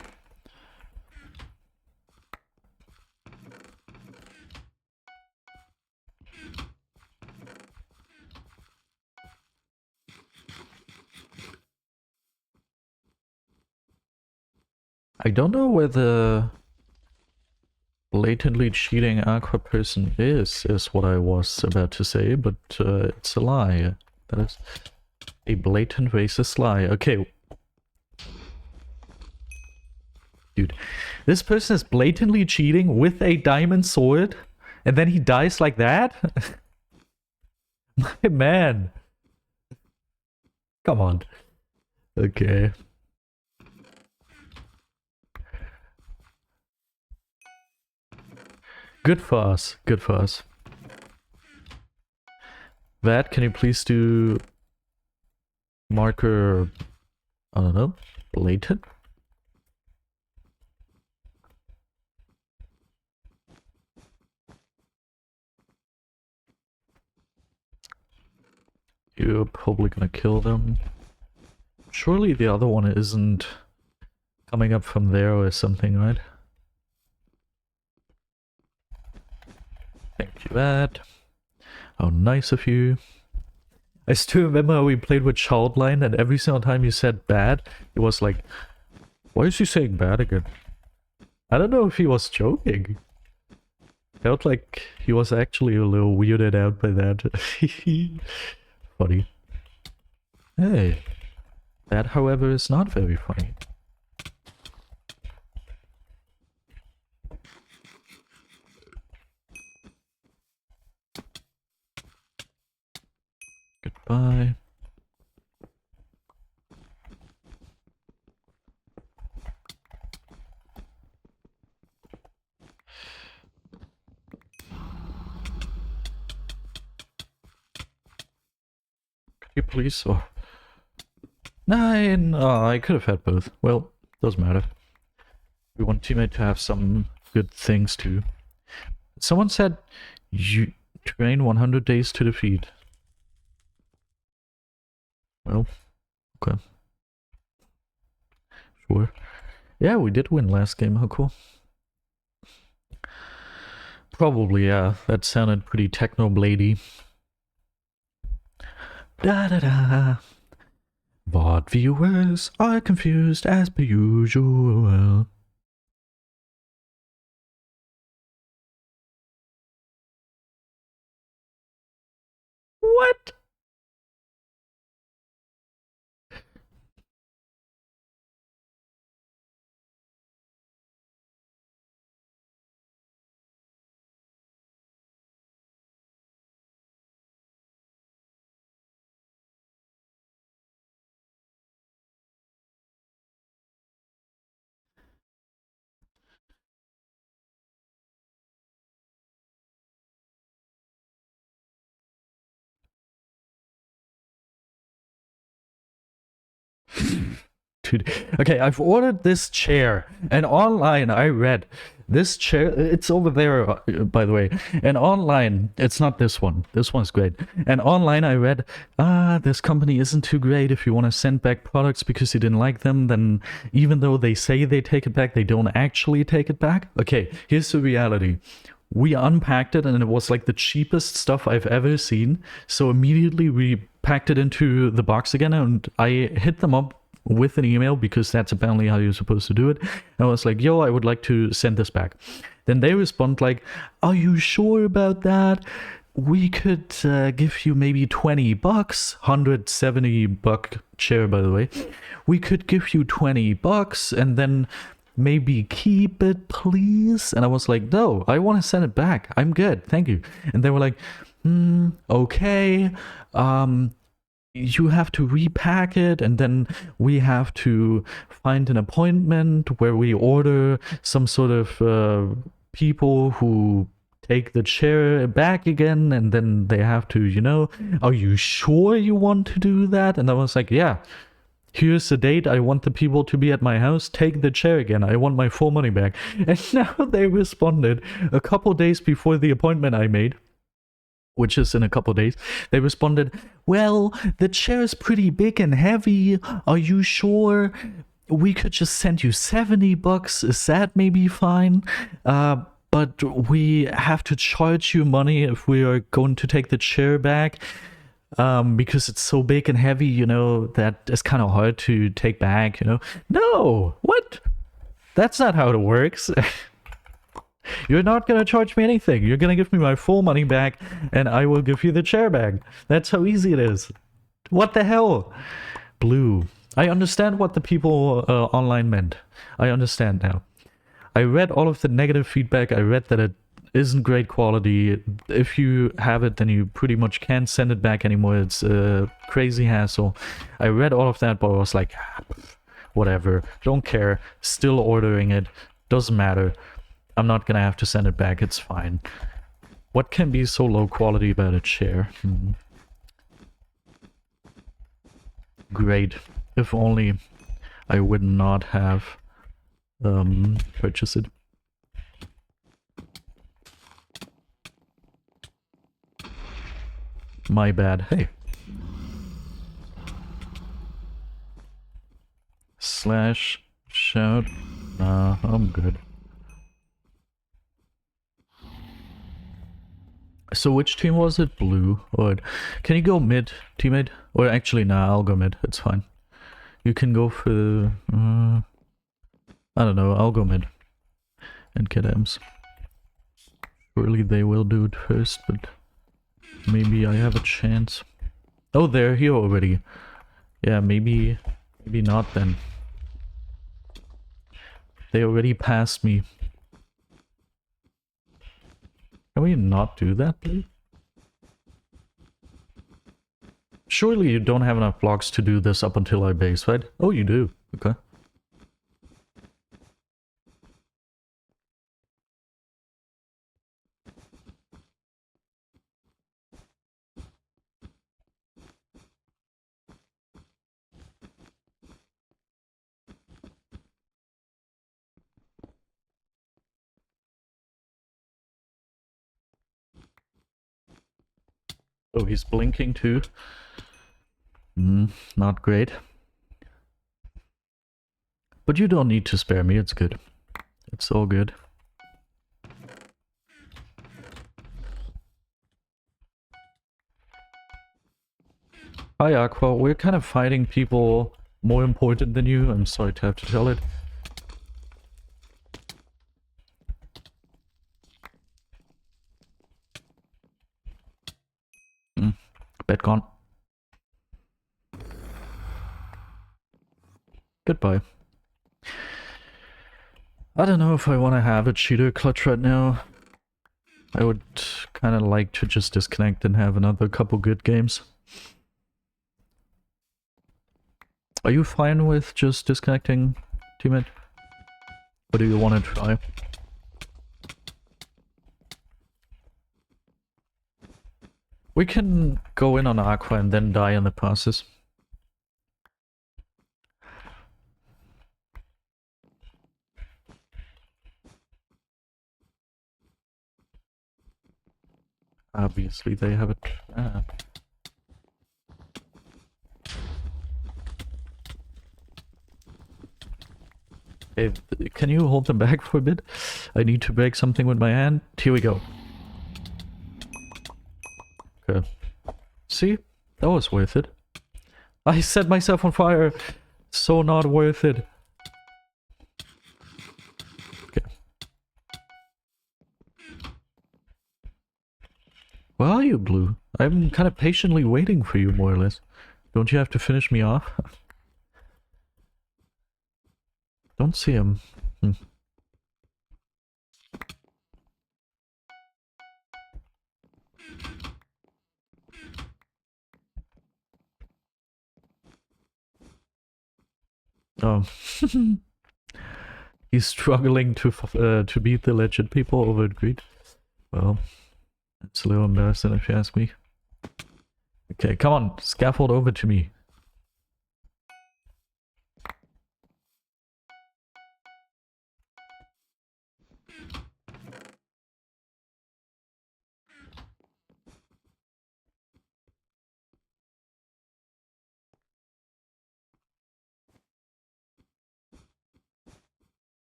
I don't know where the blatantly cheating Aqua person is what I was about to say, but it's a lie. That is a blatant racist lie. Okay. Dude, this person is blatantly cheating with a diamond sword, and then he dies like that? My man. Come on. Okay. Good for us. Good for us. That, can you please do marker, I don't know, blatant? You're probably gonna kill them. Surely the other one isn't coming up from there or something, right? Thank you, Ed. How nice of you. I still remember we played with Childline, and every single time you said bad, it was like, why is he saying bad again? I don't know if he was joking. Felt like he was actually a little weirded out by that. Funny. Hey. That, however, is not very funny. Goodbye. Could you please? Oh. 9! Oh, I could have had both. Well, doesn't matter. We want teammate to have some good things too. Someone said you train 100 days to defeat. Well, okay. Sure. Yeah, we did win last game, how cool. Probably, yeah. That sounded pretty techno-blady. Da-da-da. But viewers are confused as per usual. What? Dude. Okay, I've ordered this chair, and online I read this chair, it's over there, by the way, and online, it's not this one, this one's great, and online I read, this company isn't too great. If you want to send back products because you didn't like them, then even though they say they take it back, they don't actually take it back. Okay, here's the reality. We unpacked it and it was like the cheapest stuff I've ever seen, so immediately we packed it into the box again, and I hit them up with an email because that's apparently how you're supposed to do it. And I was like, yo, I would like to send this back. Then they respond like, are you sure about that? We could give you maybe $20, $170 chair, by the way. We could give you $20 and then maybe keep it, please. And I was like, no, I want to send it back. I'm good, thank you. And they were like, okay, you have to repack it, and then we have to find an appointment where we order some sort of people who take the chair back again, and then they have to, you know, are you sure you want to do that? And I was like, yeah, here's the date, I want the people to be at my house, take the chair again, I want my full money back. And now they responded a couple days before the appointment I made, which is in a couple days. They responded, well, the chair is pretty big and heavy, are you sure? We could just send you $70, is that maybe fine? But we have to charge you money if we are going to take the chair back, because it's so big and heavy, you know, that it's kind of hard to take back, you know. No, what? That's not how it works. You're not gonna charge me anything. You're gonna give me my full money back, and I will give you the chair back. That's how easy it is. What the hell? Blue. I understand what the people online meant. I understand now. I read all of the negative feedback. I read that it isn't great quality. If you have it, then you pretty much can't send it back anymore. It's a crazy hassle. I read all of that, but I was like, whatever. Don't care. Still ordering it. Doesn't matter. I'm not gonna have to send it back, it's fine. What can be so low quality about a chair? Great. If only I would not have purchased it. My bad. Hey. slash shout. Nah, I'm good. So which team was it? Blue. Or can you go mid, teammate? Or actually, nah, I'll go mid. It's fine. You can go for... I don't know, I'll go mid. And get M's. Surely they will do it first, but... maybe I have a chance. Oh, they're here already. Yeah, maybe not then. They already passed me. Can we not do that, please? Surely you don't have enough blocks to do this up until I base, right? Oh, you do. Okay. Oh, he's blinking too. Not great. But you don't need to spare me, it's good. It's all good. Hi Aqua, we're kind of fighting people more important than you. I'm sorry to have to tell it. Bet gone. Goodbye. I don't know if I want to have a cheater clutch right now. I would kind of like to just disconnect and have another couple good games. Are you fine with just disconnecting, teammate? Or do you want to try? We can go in on Aqua and then die in the process. Obviously they have a trap. Hey, can you hold them back for a bit? I need to break something with my hand. Here we go. Okay. See? That was worth it. I set myself on fire. So not worth it. Okay. Where are you, Blue? I'm kind of patiently waiting for you, more or less. Don't you have to finish me off? Don't see him. Oh. He's struggling to beat the legend people over at Greed. Well, it's a little embarrassing if you ask me. Okay, come on, scaffold over to me.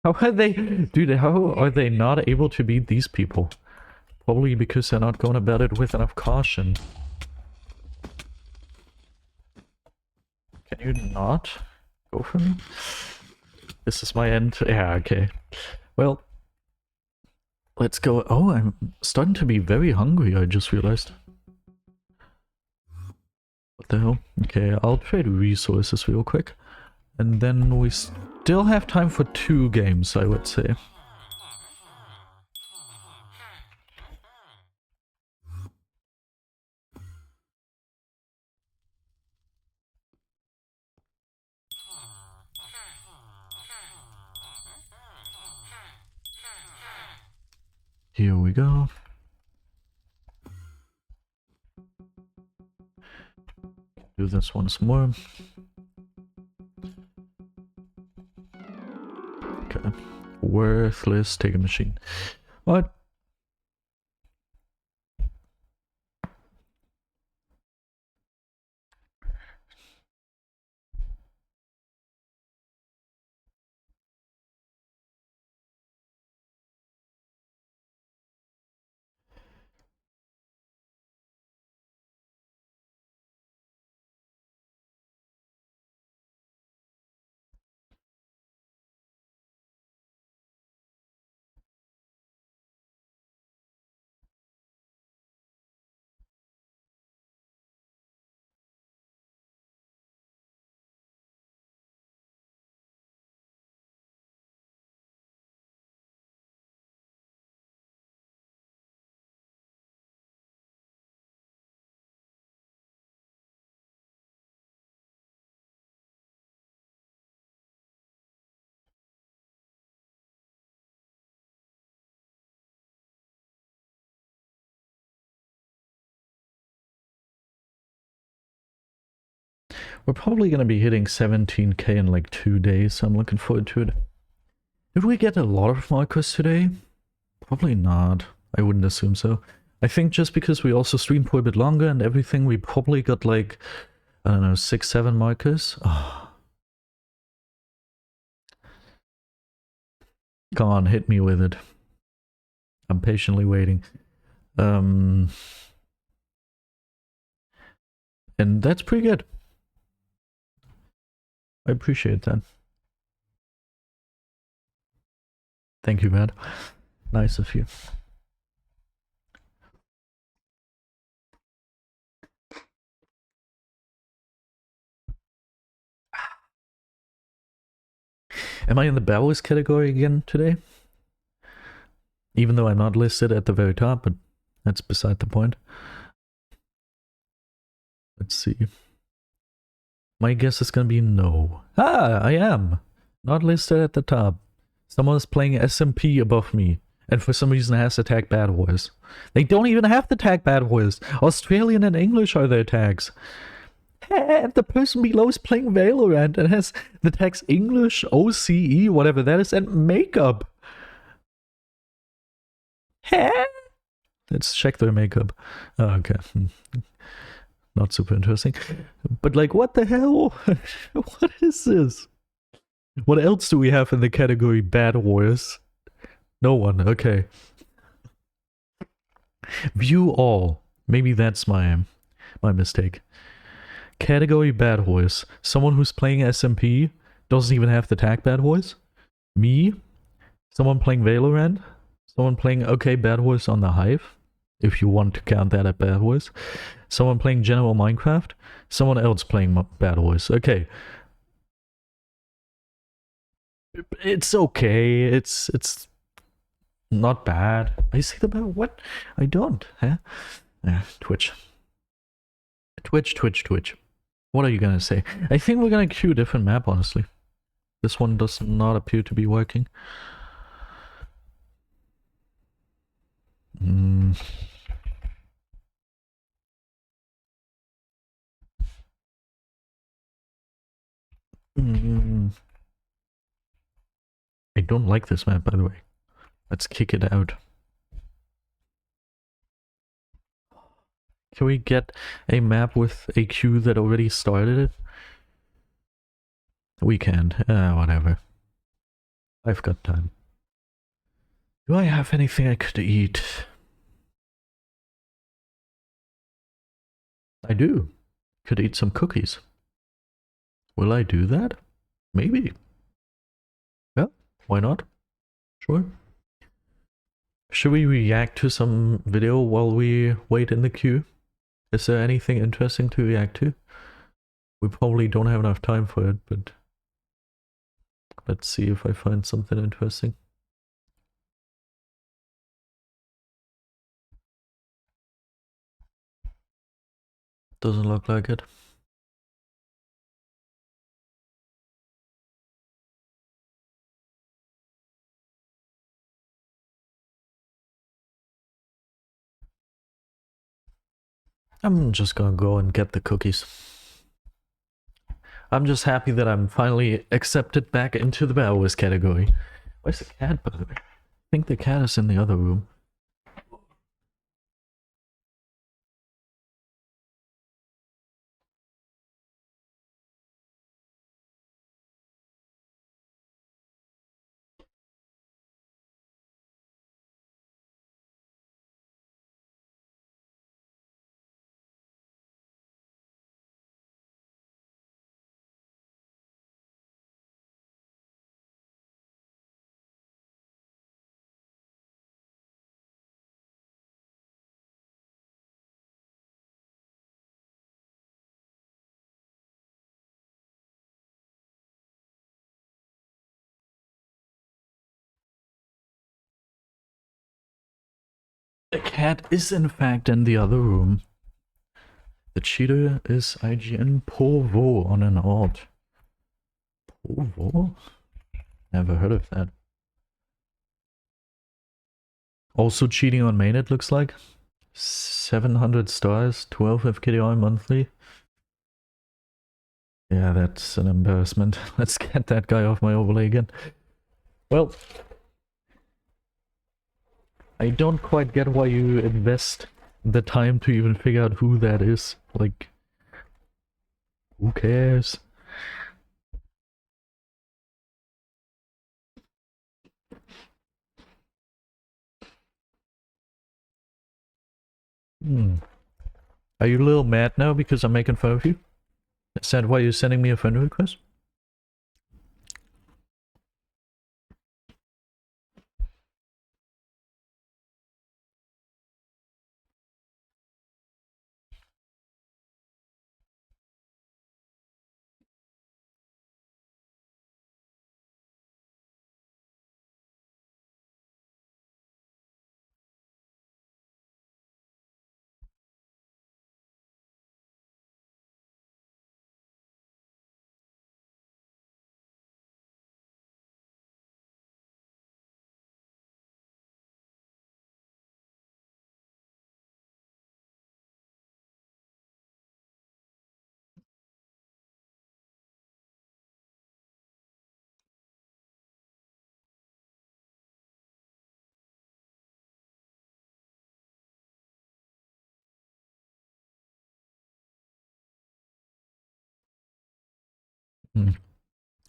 How are they... Dude, how are they not able to beat these people? Probably because they're not going about it with enough caution. Can you not go for me? This is my end. Yeah, okay. Well, let's go. Oh, I'm starting to be very hungry, I just realized. What the hell? Okay, I'll trade resources real quick. And then we still have time for 2 games, I would say. Here we go. Do this once more. Okay. Worthless take a machine. What? We're probably going to be hitting 17k in like 2 days, so I'm looking forward to it. Did we get a lot of markers today? Probably not. I wouldn't assume so. I think just because we also streamed for a bit longer and everything, we probably got like, I don't know, 6, 7 markers. Oh. Come on, hit me with it. I'm patiently waiting. And that's pretty good. I appreciate that. Thank you, man. Nice of you. Am I in the BedWars category again today? Even though I'm not listed at the very top, but that's beside the point. Let's see. My guess is gonna be no. Ah, I am. Not listed at the top. Someone's playing SMP above me, and for some reason has to tag BedWars. They don't even have to tag BedWars. Australian and English are their tags. And the person below is playing Valorant and has the tags English, OCE, whatever that is, and makeup. Let's check their makeup. Oh, okay. Not super interesting. But like, what the hell? What is this? What else do we have in the category BedWars? No one, okay. View all. Maybe that's my mistake. Category BedWars. Someone who's playing SMP doesn't even have the tag BedWars. Me. Someone playing Valorant. Someone playing BedWars on the Hive, if you want to count that at BedWars. Someone playing general Minecraft. Someone else playing BedWars. Okay. It's okay. It's not bad. I see the bad. What? I don't. Huh? Twitch. Twitch. What are you gonna say? I think we're gonna queue a different map, honestly. This one does not appear to be working. I don't like this map, by the way. Let's kick it out. Can we get a map with a queue that already started it? We can. Whatever. I've got time. Do I have anything I could eat? I do. Could eat some cookies. Will I do that? Maybe. Yeah, why not? Sure. Should we react to some video while we wait in the queue? Is there anything interesting to react to? We probably don't have enough time for it, but let's see if I find something interesting. Doesn't look like it. I'm just gonna go and get the cookies. I'm just happy that I'm finally accepted back into the BedWars category. Where's the cat, by the way? I think the cat is in the other room. The cat is in fact in the other room. The cheater is IGN Porvo on an alt. Porvo? Never heard of that. Also cheating on main, it looks like. 700 stars, 12 FKDI monthly. Yeah, that's an embarrassment. Let's get that guy off my overlay again. Well, I don't quite get why you invest the time to even figure out who that is. Like, who cares? Are you a little mad now because I'm making fun of you? Is that why you're sending me a friend request?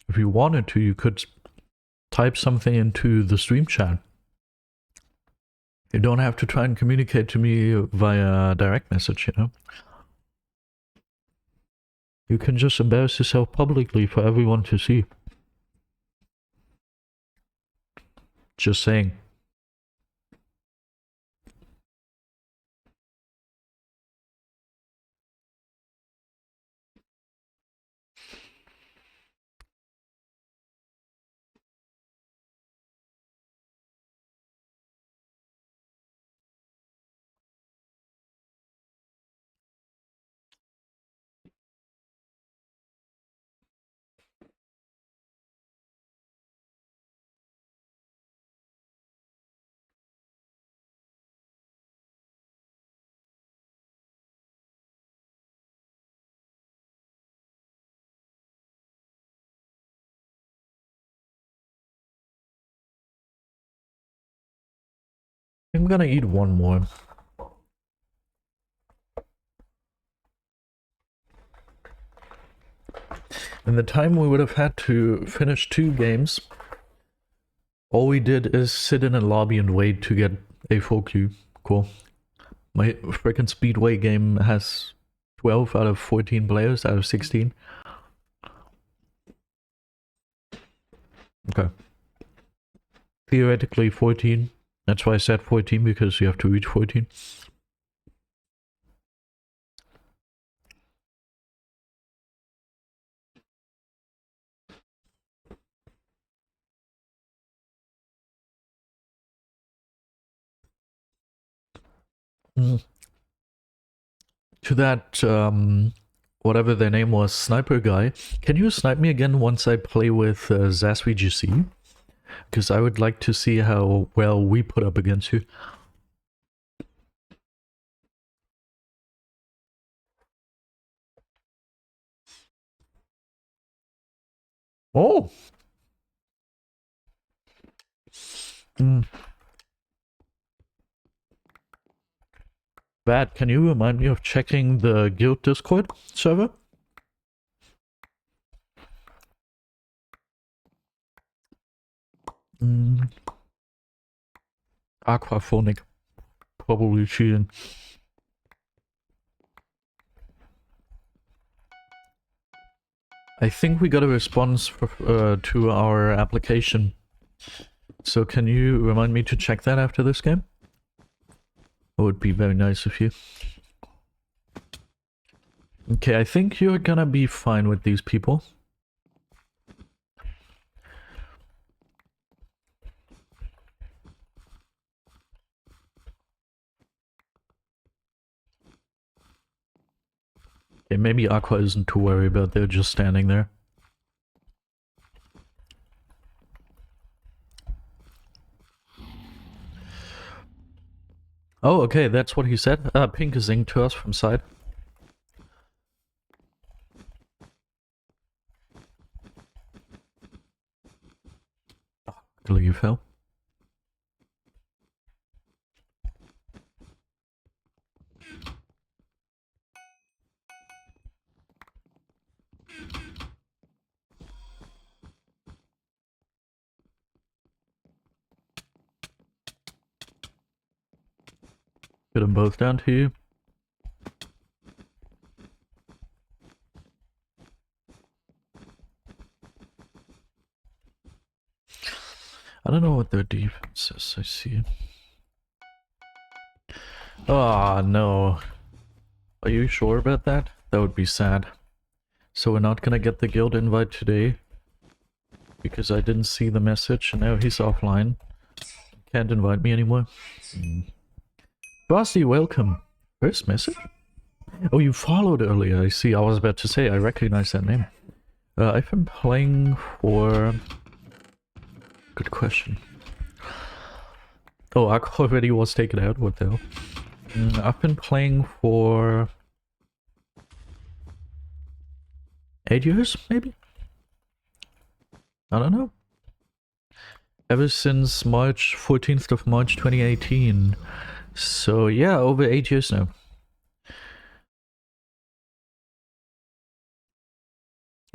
If you wanted to, you could type something into the stream chat. You don't have to try and communicate to me via direct message, you know? You can just embarrass yourself publicly for everyone to see. Just saying. I'm gonna eat one more. In the time we would have had to finish 2 games, all we did is sit in a lobby and wait to get a full queue. Cool. My freaking Speedway game has 12 out of 14 players out of 16. Okay. Theoretically 14. That's why I said 14, because you have to reach 14. To that, whatever their name was, sniper guy, can you snipe me again once I play with ZasVGC? Because I would like to see how well we put up against you. Oh! Bad, can you remind me of checking the guild Discord server? Aquaphonic. Probably cheating. I think we got a response for, to our application. So can you remind me to check that after this game? It would be very nice of you. Okay, I think you're gonna be fine with these people. Okay, maybe Aqua isn't too worried about, they're just standing there. Oh, okay, that's what he said. Pink is ing to us from side. fell. Put them both down to you. I don't know what their defense is, I see. Oh no. Are you sure about that? That would be sad. So we're not gonna get the guild invite today. Because I didn't see the message and now he's offline. Can't invite me anymore. Frosty, welcome. First message? Oh, you followed earlier, I see. I was about to say, I recognize that name. I've been playing for... Good question. Oh, Aqua already was taken out, what the hell? I've been playing for... 8 years, maybe? I don't know. Ever since March 14th of March 2018. So yeah, over 8 years now.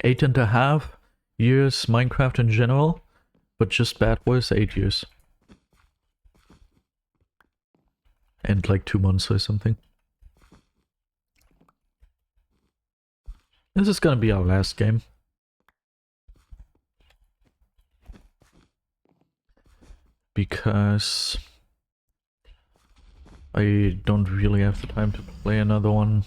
8.5 years Minecraft in general, but just BedWars 8 years. And like 2 months or something. This is gonna be our last game. Because I don't really have the time to play another one.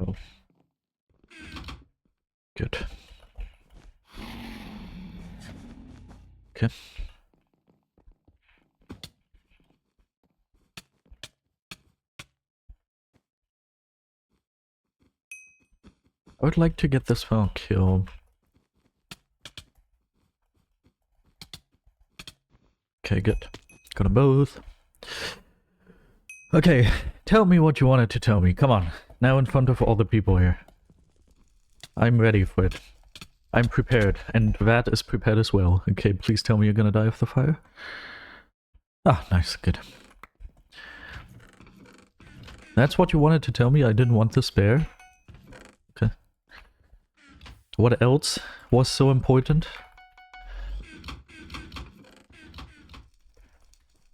Oh. Good. Okay. I would like to get this file killed. Okay, good. Got them both. Okay, tell me what you wanted to tell me. Come on. Now in front of all the people here. I'm ready for it. I'm prepared. And Vat is prepared as well. Okay, please tell me you're gonna die of the fire. Ah, nice. Good. That's what you wanted to tell me? I didn't want the spare? Okay. What else was so important?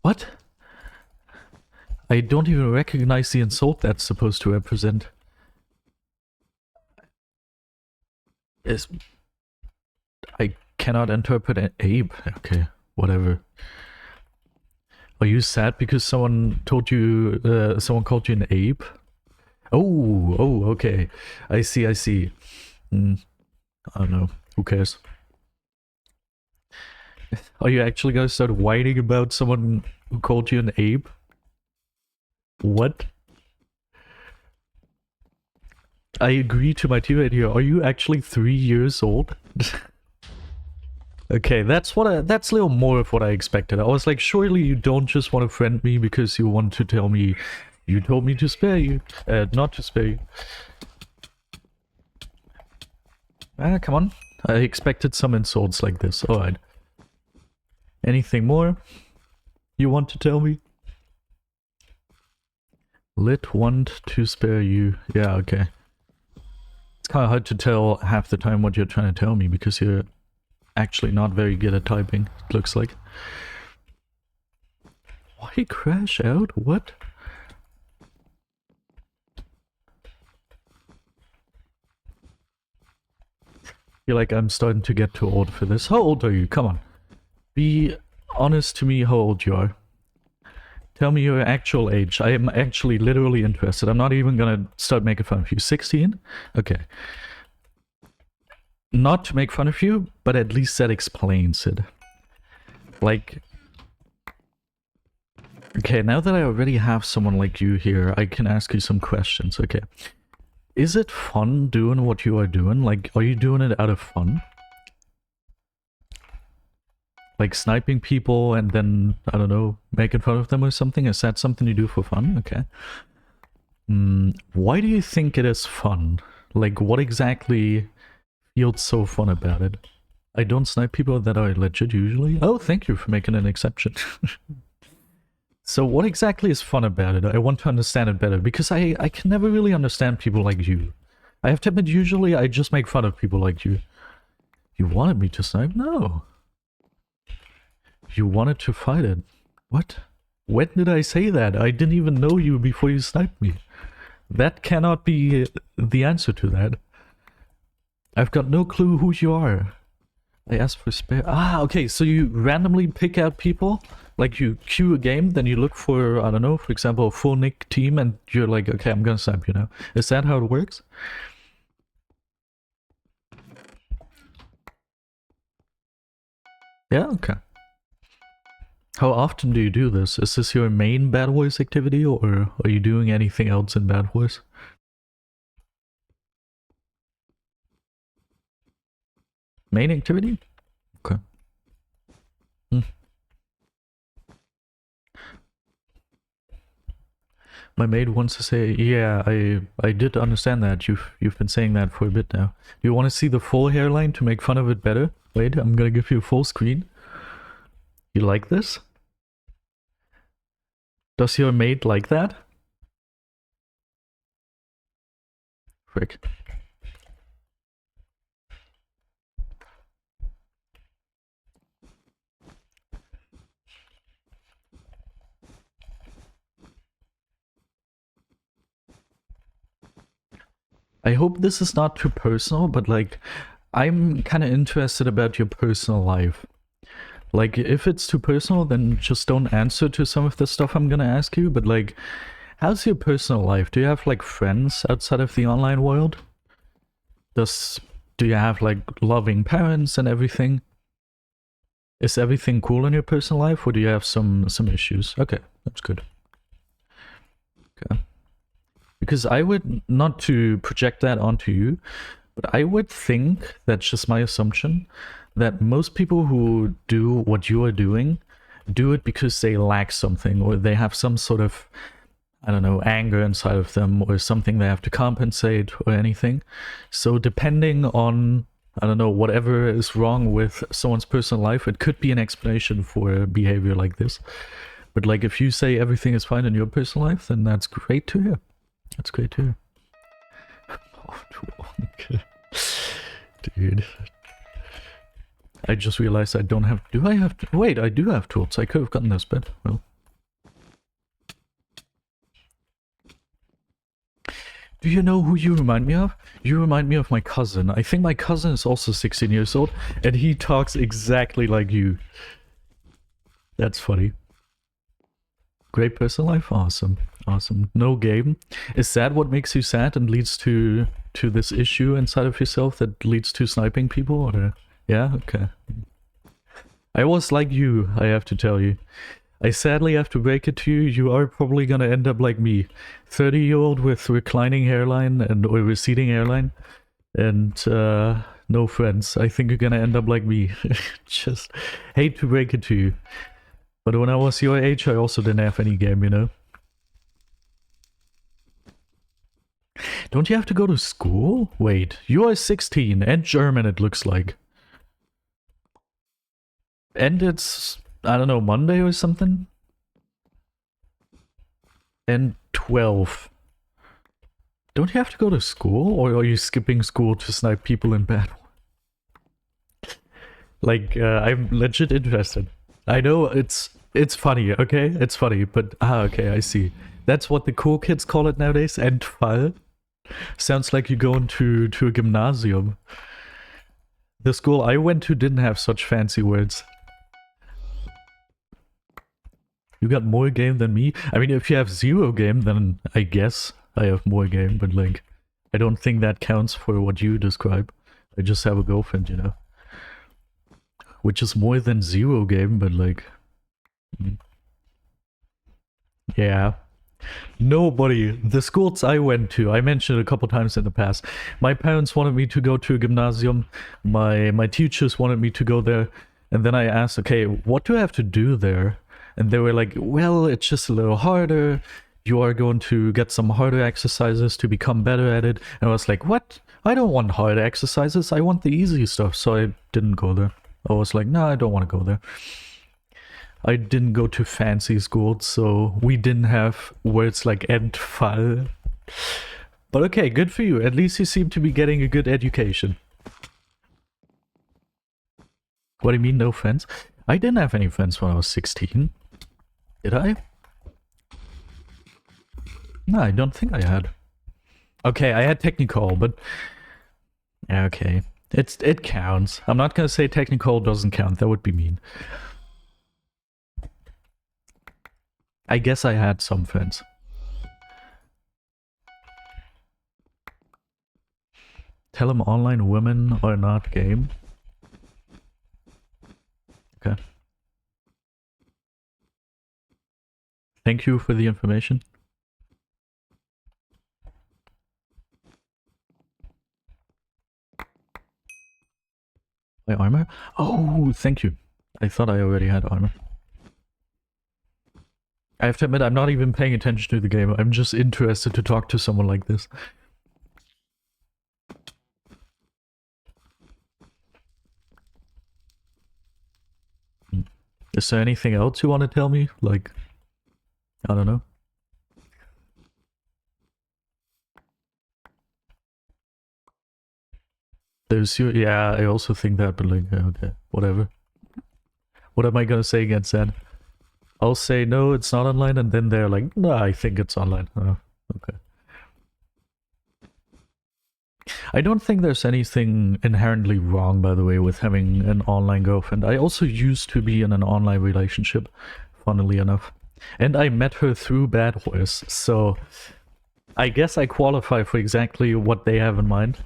What? I don't even recognize the insult that's supposed to represent. I cannot interpret an ape. Okay, whatever. Are you sad because someone told you, someone called you an ape? Oh, okay. I see. I don't know. Who cares? Are you actually gonna start whining about someone who called you an ape? What? I agree to my teammate here. Are you actually 3 years old? Okay, that's a little more of what I expected. I was like, surely you don't just want to friend me because you want to tell me you told me to spare you, not to spare you. Come on. I expected some insults like this. Alright. Anything more you want to tell me? Lit want to spare you. Yeah, okay. It's kind of hard to tell half the time what you're trying to tell me because you're actually not very good at typing, it looks like. Why crash out? What? I feel like I'm starting to get too old for this. How old are you? Come on. Be honest to me how old you are. Tell me your actual age. I am actually literally interested. I'm not even gonna start making fun of you. 16? Okay. Not to make fun of you, but at least that explains it. Like... Okay, now that I already have someone like you here, I can ask you some questions. Okay. Is it fun doing what you are doing? Like, are you doing it out of fun? Like sniping people and then, I don't know, making fun of them or something? Is that something you do for fun? Okay. Why do you think it is fun? Like, what exactly feels so fun about it? I don't snipe people that are legit usually. Oh, thank you for making an exception. So what exactly is fun about it? I want to understand it better, because I can never really understand people like you. I have to admit, usually I just make fun of people like you. You wanted me to snipe? No. You wanted to fight it. What? When did I say that? I didn't even know you before you sniped me. That cannot be the answer to that. I've got no clue who you are. I asked for spare. Ah, okay, so you randomly pick out people? Like you queue a game, then you look for, I don't know, for example, a full nick team, and you're like, okay, I'm gonna snipe you now. Is that how it works? Yeah, okay. How often do you do this? Is this your main BedWars activity, or are you doing anything else in BedWars? Main activity? Okay. My maid wants to say, yeah, I did understand that. You've been saying that for a bit now. Do you want to see the full hairline to make fun of it better? Wait, I'm gonna give you a full screen. You like this? Does your maid like that? Frick. I hope this is not too personal, but like, I'm kind of interested about your personal life. Like, if it's too personal, then just don't answer to some of the stuff I'm gonna ask you, but like, how's your personal life? Do you have like friends outside of the online world? Do you have like loving parents and everything? Is everything cool in your personal life, or do you have some issues? Okay, that's good. Okay. Because I would, not to project that onto you, but I would think, that's just my assumption, that most people who do what you are doing do it because they lack something, or they have some sort of, I don't know, anger inside of them, or something they have to compensate, or anything. So depending on, I don't know, whatever is wrong with someone's personal life, it could be an explanation for behavior like this. But like, if you say everything is fine in your personal life, then that's great to hear. That's great to hear. Oh, too long. Dude. I just realized I don't have... Do I have... Wait, I do have tools. I could have gotten this, but... Well. Do you know who you remind me of? You remind me of my cousin. I think my cousin is also 16 years old, and he talks exactly like you. That's funny. Great personal life? Awesome. Awesome. No game. Is that what makes you sad and leads to this issue inside of yourself that leads to sniping people? Or... Yeah? Okay. I was like you, I have to tell you. I sadly have to break it to you, you are probably gonna end up like me. 30-year-old with reclining hairline or receding hairline. And no friends. I think you're gonna end up like me. Just hate to break it to you. But when I was your age, I also didn't have any game, you know? Don't you have to go to school? Wait, you are 16 and German, it looks like. And it's, I don't know, Monday or something? And 12. Don't you have to go to school? Or are you skipping school to snipe people in bed? Like, I'm legit interested. I know it's funny, okay? It's funny, but okay, I see. That's what the cool kids call it nowadays, Endfall. Sounds like you're going to a gymnasium. The school I went to didn't have such fancy words. You got more game than me? I mean, if you have 0 game, then I guess I have more game, but like, I don't think that counts for what you describe. I just have a girlfriend, you know? Which is more than 0 game, but like... Yeah. Nobody. The schools I went to, I mentioned a couple times in the past, my parents wanted me to go to a gymnasium, my teachers wanted me to go there, And then I asked, okay, what do I have to do there? And they were like, well, it's just a little harder. You are going to get some harder exercises to become better at it. And I was like, what? I don't want hard exercises. I want the easy stuff. So I didn't go there. I was like, no, I don't want to go there. I didn't go to fancy schools, so we didn't have words like Fall. But okay, good for you. At least you seem to be getting a good education. What do you mean, no friends? I didn't have any friends when I was 16. Did I? No, I don't think I had. Okay, I had Technical, but... okay. It counts. I'm not gonna say Technical doesn't count. That would be mean. I guess I had some friends. Tell them online women are not game. Okay. Thank you for the information. My armor? Oh, thank you. I thought I already had armor. I have to admit, I'm not even paying attention to the game. I'm just interested to talk to someone like this. Is there anything else you want to tell me? Like, I don't know. There's you. Yeah, I also think that, but like, okay, whatever. What am I gonna say against that? I'll say no, it's not online, and then they're like, no, I think it's online. Oh, okay. I don't think there's anything inherently wrong, by the way, with having an online girlfriend. I also used to be in an online relationship, funnily enough. And I met her through BedWars, so I guess I qualify for exactly what they have in mind.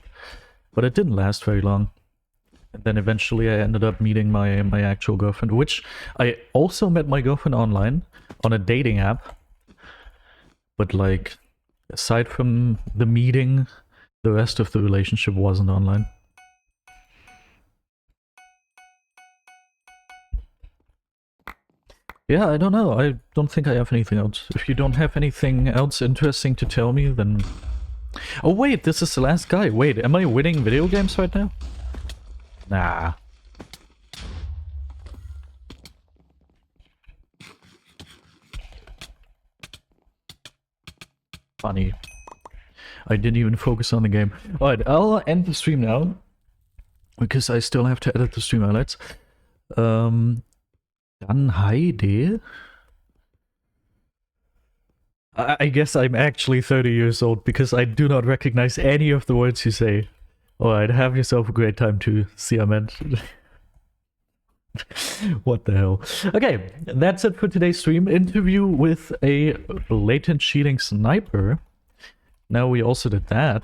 But it didn't last very long. And then eventually I ended up meeting my actual girlfriend, which I also met my girlfriend online on a dating app. But like, aside from the meeting, the rest of the relationship wasn't online. Yeah, I don't know. I don't think I have anything else. If you don't have anything else interesting to tell me, then... Oh wait, this is the last guy. Wait, am I winning video games right now? Nah. Funny. I didn't even focus on the game. Alright, I'll end the stream now. Because I still have to edit the stream highlights. Dann Heide. I guess I'm actually 30 years old because I do not recognize any of the words you say. Alright, have yourself a great time too, Siament. What the hell. Okay, that's it for today's stream. Interview with a latent cheating sniper. Now we also did that.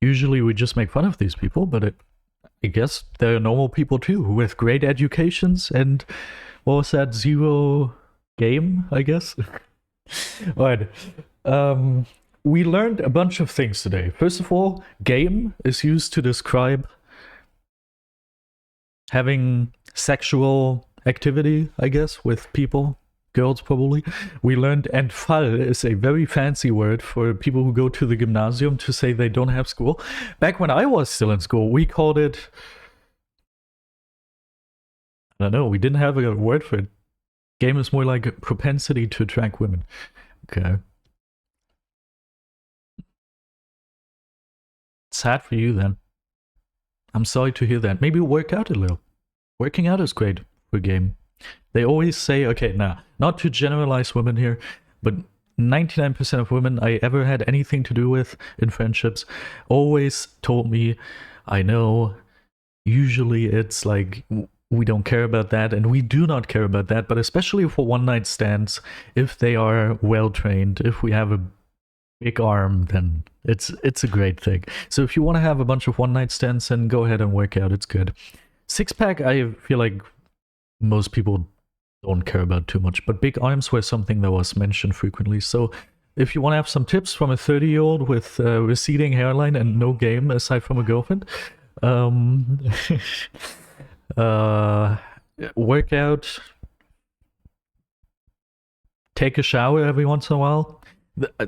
Usually we just make fun of these people, but I guess they're normal people too, with great educations and, what was that, 0 game, I guess? Alright, we learned a bunch of things today. First of all, game is used to describe having sexual activity, I guess, with people, girls probably. We learned Fall is a very fancy word for people who go to the gymnasium to say they don't have school. Back when I was still in school, we called it... I don't know, we didn't have a word for it. Game is more like a propensity to attract women. Okay. Sad for you then. I'm sorry to hear that. Maybe work out a little. Working out is great for a game. They always say, okay, now, not to generalize women here, but 99% of women I ever had anything to do with in friendships always told me, I know, usually it's like, we don't care about that, and we do not care about that, but especially for one-night stands, if they are well-trained, if we have a big arm, then it's a great thing. So if you want to have a bunch of one-night stands, then go ahead and work out, it's good. Six-pack, I feel like most people don't care about too much, but big arms were something that was mentioned frequently. So if you want to have some tips from a 30-year-old with receding hairline and no game aside from a girlfriend, work out, take a shower every once in a while.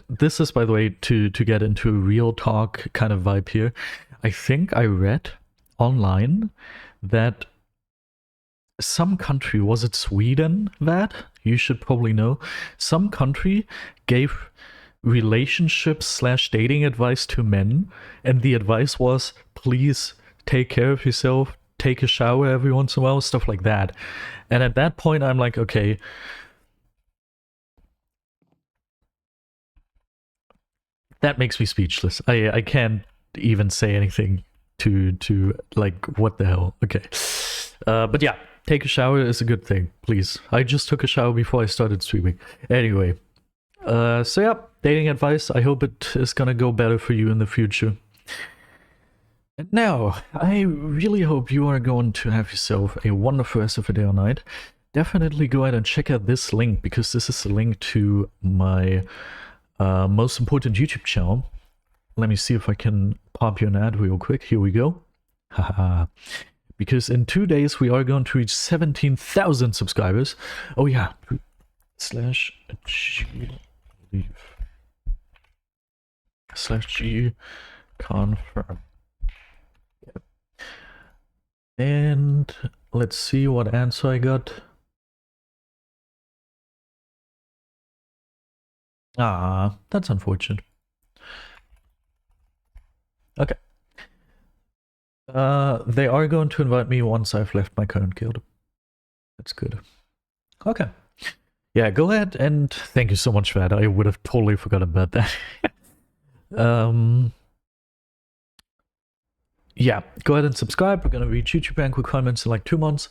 This is, by the way, to get into a real talk kind of vibe here. I think I read online that some country, was it Sweden, that you should probably know, some country gave relationship/dating advice to men, and the advice was, please take care of yourself, take a shower every once in a while, stuff like that. And at that point I'm like, okay, that makes me speechless. I can't even say anything to like, what the hell. Okay. But yeah, take a shower is a good thing, please. I just took a shower before I started streaming. Anyway, so yeah, dating advice. I hope it is gonna go better for you in the future. And now, I really hope you are going to have yourself a wonderful rest of the day or night. Definitely go ahead and check out this link, because this is a link to my most important YouTube channel. Let me see if I can pop you an ad real quick. Here we go. Haha. Because in 2 days we are going to reach 17,000 subscribers. Oh yeah. /G confirm. Yep. And let's see what answer I got. Ah, that's unfortunate. Okay. They are going to invite me once I've left my current guild. That's good. Okay. Yeah, go ahead and thank you so much for that. I would have totally forgotten about that. Yeah, go ahead and subscribe. We're gonna reach YouTube rank requirements in like 2 months.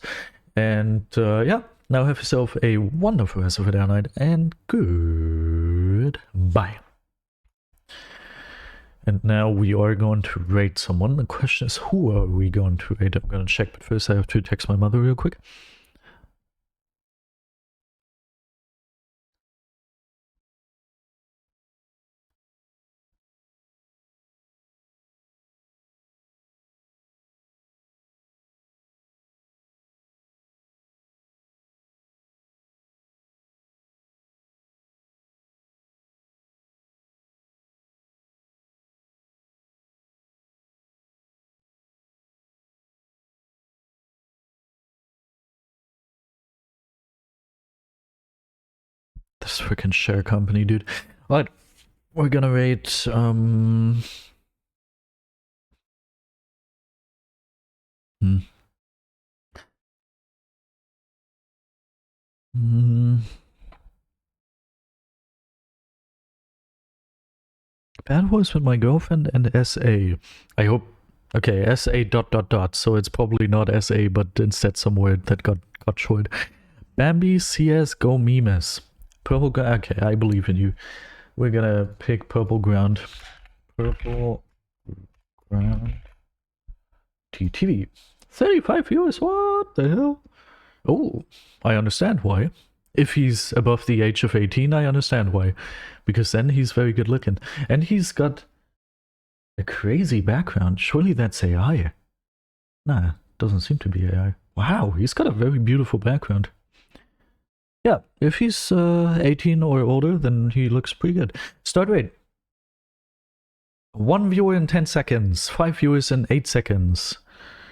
And yeah, now have yourself a wonderful rest of the day night, and goodbye. And now we are going to raid someone. The question is, who are we going to raid? I'm gonna check, but first I have to text my mother real quick. This freaking share company, dude. Alright, we're gonna raid BedWars with my girlfriend and SA. I hope. Okay, SA ... So it's probably not SA, but instead some word that got short. Bambi CS Go Memes. Purple ground. Okay, I believe in you. We're gonna pick purple ground. Purple ground. TTV. 35 viewers. What the hell? Oh, I understand why. If he's above the age of 18, I understand why. Because then he's very good looking. And he's got a crazy background. Surely that's AI. Nah, doesn't seem to be AI. Wow, he's got a very beautiful background. Yeah, if he's 18 or older, then he looks pretty good. Start rate. 1 viewer in 10 seconds. 5 viewers in 8 seconds.